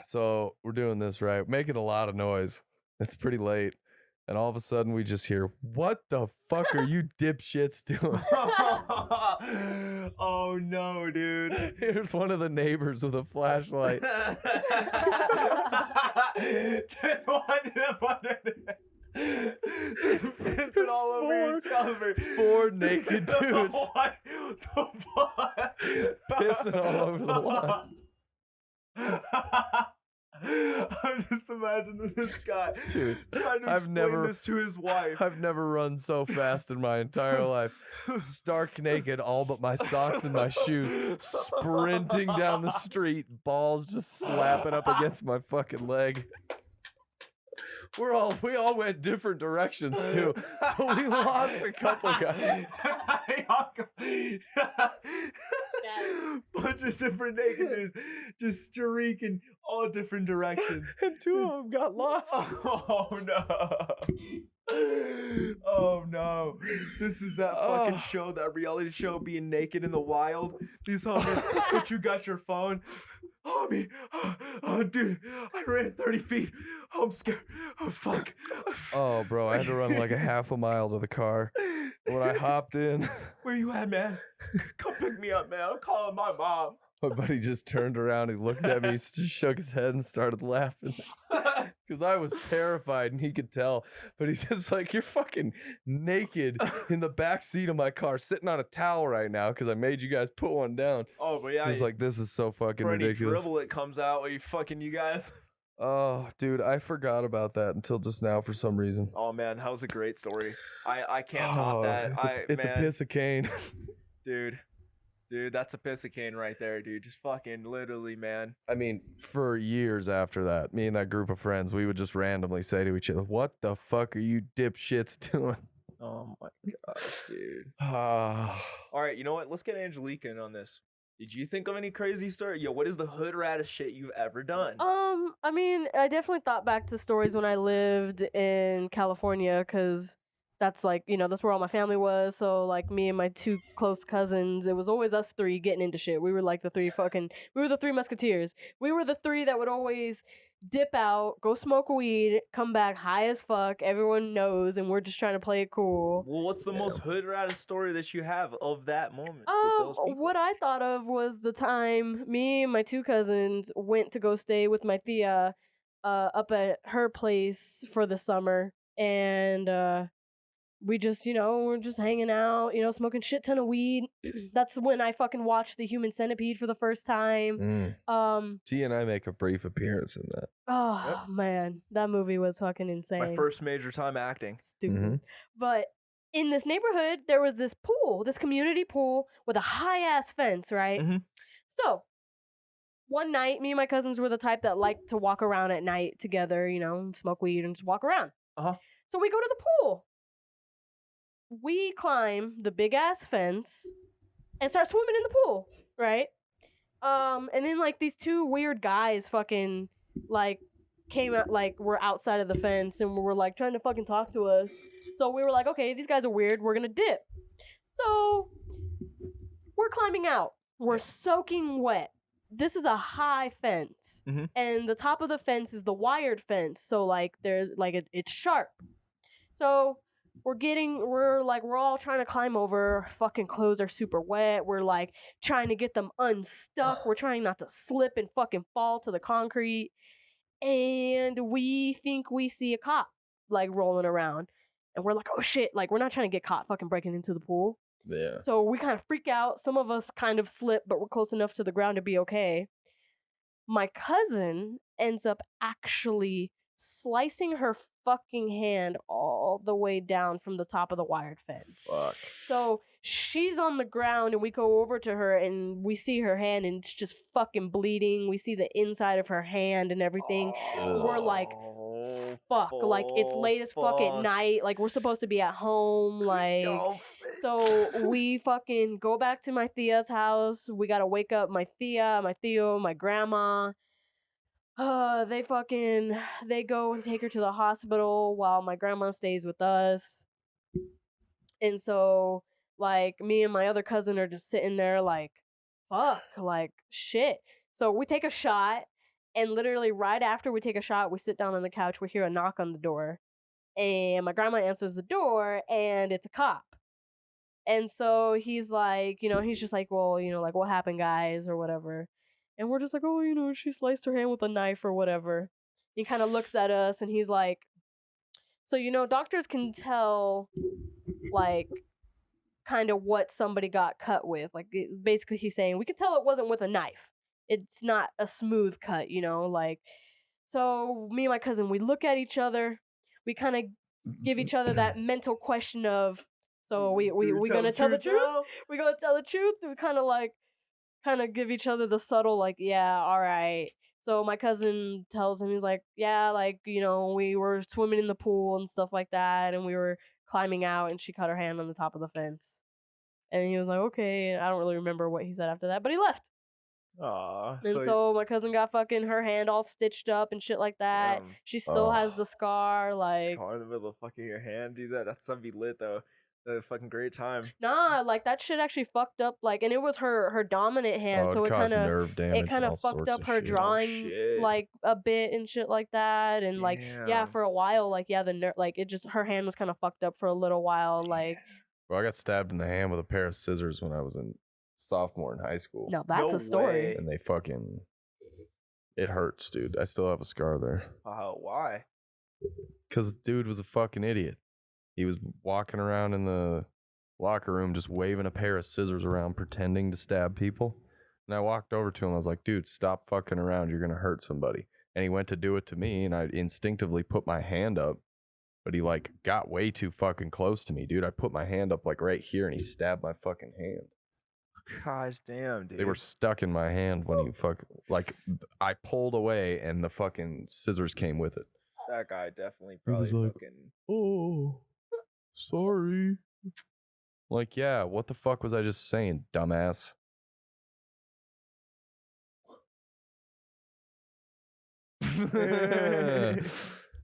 Speaker 3: So we're doing this, right? Making a lot of noise. It's pretty late. And all of a sudden we just hear, "What the fuck are you dipshits doing?"
Speaker 2: Oh no, dude.
Speaker 3: Here's one of the neighbors with a flashlight.
Speaker 2: Just wondering. Pissing all over each other.
Speaker 3: 4 naked dudes
Speaker 2: What the fuck?
Speaker 3: pissing all over the lawn.
Speaker 2: I'm just imagining this guy,
Speaker 3: Dude,
Speaker 2: trying to
Speaker 3: I've
Speaker 2: explain
Speaker 3: never-
Speaker 2: this to his wife.
Speaker 3: I've never run so fast in my entire life. Stark naked, all but my socks and my shoes, sprinting down the street, balls just slapping up against my fucking leg. We all went different directions too, so we lost a couple guys.
Speaker 2: Bunch of different naked dudes just streaking all different directions.
Speaker 3: And 2 of them got lost.
Speaker 2: Oh no. Oh no. This is that fucking show, that reality show, Being Naked in the Wild. These homies, but you got your phone. Homie, oh dude, I ran 30 feet. Oh, I'm scared. Oh fuck.
Speaker 3: Oh, bro, I had to run like a half a mile to the car. When I hopped in,
Speaker 2: Where you at, man? Come pick me up, man. I'm calling my mom.
Speaker 3: my buddy just turned around, he looked at me, just shook his head and started laughing. Because I was terrified and he could tell. But he's just like, "You're fucking naked in the back seat of my car, sitting on a towel right now because I made you guys put one down."
Speaker 2: Oh, but yeah.
Speaker 3: It's just like, this is so fucking
Speaker 2: for any
Speaker 3: ridiculous.
Speaker 2: dribble that comes out, you fucking you guys.
Speaker 3: Oh, dude, I forgot about that until just now for some reason.
Speaker 2: Oh man, that was a great story. I can't top that.
Speaker 3: It's a piss of cane.
Speaker 2: Dude, that's a piss of cane right there, dude. Just fucking literally, man.
Speaker 3: I mean, for years after that, me and that group of friends, we would just randomly say to each other, "What the fuck are you dipshits doing?"
Speaker 2: Oh my god, dude.
Speaker 3: Ah.
Speaker 2: All right, you know what? Let's get Angelica in on this. Did you think of any crazy story? Yo, what is the hood raddest shit you've ever done?
Speaker 4: I mean, I definitely thought back to stories when I lived in California because that's like, that's where all my family was. So, like, me and my two close cousins, it was always us three getting into shit. We were like we were the three musketeers. We were the three that would always dip out, go smoke weed, come back high as fuck. Everyone knows, and we're just trying to play it cool.
Speaker 2: Well, what's the most hood raddest story that you have of that moment with those people?
Speaker 4: What I thought of was the time me and my two cousins went to go stay with my Thea up at her place for the summer, and we just, we're just hanging out, smoking shit ton of weed. That's when I fucking watched The Human Centipede for the first time.
Speaker 3: T and I make a brief appearance in that.
Speaker 4: Oh man, that movie was fucking insane.
Speaker 2: My first major time acting.
Speaker 4: Stupid. But in this neighborhood, there was this pool, this community pool with a high ass fence, right? So one night, me and my cousins were the type that liked to walk around at night together, smoke weed and just walk around. So we go to the pool. We climb the big ass fence and start swimming in the pool, right? And then like these two weird guys fucking like came out, like were outside of the fence and were like trying to fucking talk to us. So we were like, okay, these guys are weird, we're gonna dip. So we're climbing out. We're soaking wet. This is a high fence. And the top of the fence is the wired fence. So like there's like it's sharp. So we're all trying to climb over. Fucking clothes are super wet. We're like trying to get them unstuck. We're trying not to slip and fucking fall to the concrete. And we think we see a cop like rolling around. And we're like, oh shit, like we're not trying to get caught fucking breaking into the pool.
Speaker 3: Yeah.
Speaker 4: So we kind of freak out. Some of us kind of slip, but we're close enough to the ground to be okay. My cousin ends up actually slicing her fucking hand all the way down from the top of the wired fence.
Speaker 3: Fuck.
Speaker 4: So she's on the ground and we go over to her and we see her hand and it's just fucking bleeding. We see the inside of her hand and everything. We're like, fuck, like it's late as fuck at night. Like we're supposed to be at home. Like, so we fucking go back to my Thea's house. We gotta wake up my Thea, my Theo, my grandma. They go and take her to the hospital while my grandma stays with us. And so, like, me and my other cousin are just sitting there like, fuck, like, shit. So we take a shot, and literally right after we take a shot, we sit down on the couch, we hear a knock on the door. And my grandma answers the door, and it's a cop. And so he's like, he's just like, well, like, what happened, guys, or whatever. And we're just like, oh, she sliced her hand with a knife or whatever. He kind of looks at us and he's like, so, doctors can tell, like, kind of what somebody got cut with. Like, basically he's saying, we can tell it wasn't with a knife. It's not a smooth cut, like. So me and my cousin, we look at each other. We kind of give each other that mental question of, so we gonna tell the truth? We gonna tell the truth? We kind of give each other the subtle, like, yeah, all right. So my cousin tells him, he's like, yeah, like, we were swimming in the pool and stuff like that, and we were climbing out, and she cut her hand on the top of the fence. And he was like, okay. I don't really remember what he said after that, but he left.
Speaker 2: Aww.
Speaker 4: And so my cousin got fucking her hand all stitched up and shit like that. She still has the scar, like...
Speaker 2: Scar in the middle of fucking your hand, dude. That's gonna be lit, though. A fucking great time.
Speaker 4: Nah, like that shit actually fucked up, like, and it was her dominant hand, so it kind of fucked up her drawing, like a bit and shit like that, and like for a while, like her hand was kind of fucked up for a little while, like.
Speaker 3: Bro, I got stabbed in the hand with a pair of scissors when I was in sophomore in high school.
Speaker 4: No, that's a story.
Speaker 2: Way.
Speaker 3: And it hurts, dude. I still have a scar there.
Speaker 2: Why?
Speaker 3: Because dude was a fucking idiot. He was walking around in the locker room just waving a pair of scissors around, pretending to stab people. And I walked over to him. I was like, dude, stop fucking around. You're going to hurt somebody. And he went to do it to me, and I instinctively put my hand up. But he, like, got way too fucking close to me, dude. I put my hand up, like, right here, and he stabbed my fucking hand.
Speaker 2: Gosh damn, dude.
Speaker 3: They were stuck in my hand when he I pulled away, and the fucking scissors came with it.
Speaker 2: That guy definitely probably
Speaker 3: like,
Speaker 2: fucking...
Speaker 3: Oh... Sorry. Like, yeah, what the fuck was I just saying, dumbass?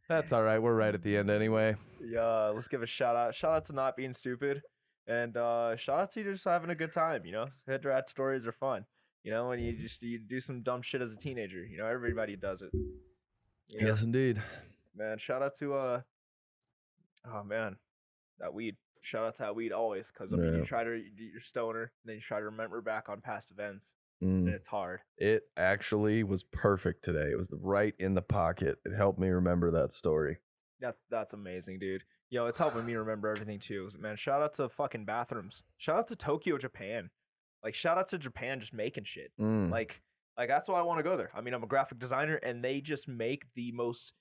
Speaker 3: That's all right. We're right at the end anyway.
Speaker 2: Yeah, let's give a shout out. Shout out to not being stupid, and shout out to you just having a good time. You know, head rat stories are fun. You know, when you do some dumb shit as a teenager. You know, everybody does it. You know?
Speaker 3: Yes, indeed.
Speaker 2: Man. Shout out to oh man, that weed. Shout out to that weed always, because I mean,
Speaker 3: Yeah.
Speaker 2: you try to you're stoner, and then you try to remember back on past events, and it's hard.
Speaker 3: It actually was perfect today. It was right in the pocket. It helped me remember that story.
Speaker 2: That's amazing, dude. Yo, it's helping me remember everything too. Man, shout out to fucking bathrooms. Shout out to Tokyo, Japan. Like, shout out to Japan just making shit. Like that's why I want to go there. I mean, I'm a graphic designer, and they just make the most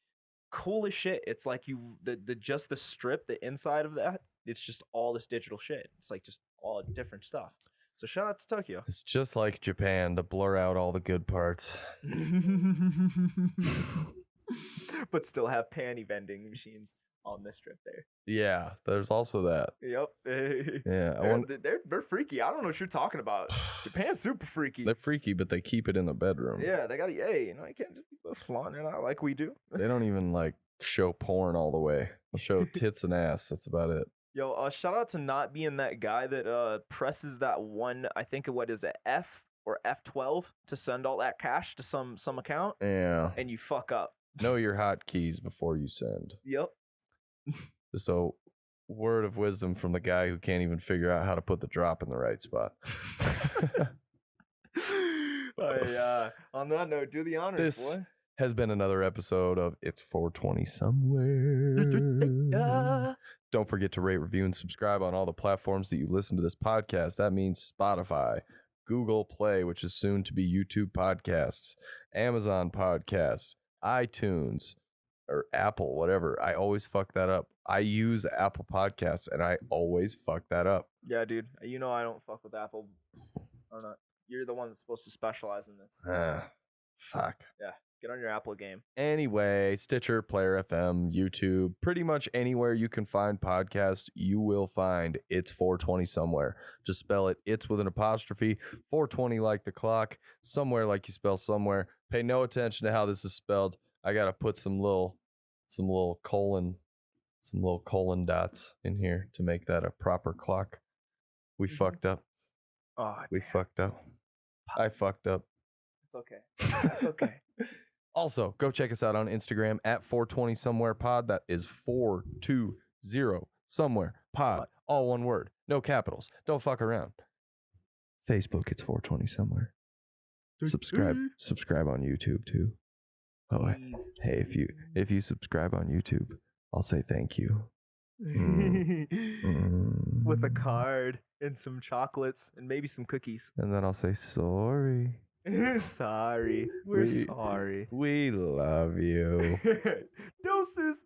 Speaker 2: coolest shit. It's like the just the strip, the inside of that. It's just all this digital shit. It's like just all different stuff. So shout out to Tokyo.
Speaker 3: It's just like Japan to blur out all the good parts.
Speaker 2: But still have panty vending machines on this strip there.
Speaker 3: Yeah, there's also that.
Speaker 2: Yep.
Speaker 3: Yeah,
Speaker 2: They're freaky. I don't know what you're talking about. Japan's super freaky.
Speaker 3: they're freaky, but they keep it in the bedroom.
Speaker 2: Yeah, they got you know, you can't just be flaunting it out like we do.
Speaker 3: They don't even like show porn all the way. They'll show tits and ass. That's about it.
Speaker 2: Yo, shout out to not being that guy that presses that one, I think what is it, F or F12 to send all that cash to some account,
Speaker 3: Yeah.
Speaker 2: and you fuck up.
Speaker 3: Know your hotkeys before you send.
Speaker 2: Yep.
Speaker 3: So, word of wisdom from the guy who can't even figure out how to put the drop in the right spot.
Speaker 2: On that note, do the honors,
Speaker 3: This
Speaker 2: boy.
Speaker 3: has been another episode of It's 420 Somewhere. Don't forget to rate, review, and subscribe on all the platforms that you listen to this podcast. That means Spotify, Google Play, which is soon to be YouTube Podcasts, Amazon Podcasts, iTunes, or Apple, whatever. I always fuck that up. I use Apple Podcasts, and I always fuck that up.
Speaker 2: Yeah, dude. You know I don't fuck with Apple. I'm not. You're the one that's supposed to specialize in this.
Speaker 3: Fuck.
Speaker 2: Yeah. Get on your Apple game.
Speaker 3: Anyway, Stitcher, Player FM, YouTube, pretty much anywhere you can find podcasts, you will find It's 420 Somewhere. Just spell it, it's with an apostrophe, 420 like the clock, somewhere like you spell somewhere. Pay no attention to how this is spelled. I gotta put some little colon dots in here to make that a proper clock. We fucked up.
Speaker 2: Oh,
Speaker 3: We fucked up. I fucked up.
Speaker 2: it's okay. It's okay.
Speaker 3: Also, go check us out on Instagram at 420 Somewhere Pod. That is 420 Somewhere Pod. All one word. No capitals. Don't fuck around. Facebook, it's 420 Somewhere. Subscribe on YouTube too. Oh, hey, if you subscribe on YouTube, I'll say thank you.
Speaker 2: With a card and some chocolates and maybe some cookies.
Speaker 3: And then I'll say sorry.
Speaker 2: Sorry. We're sorry.
Speaker 3: We love you.
Speaker 2: Doses.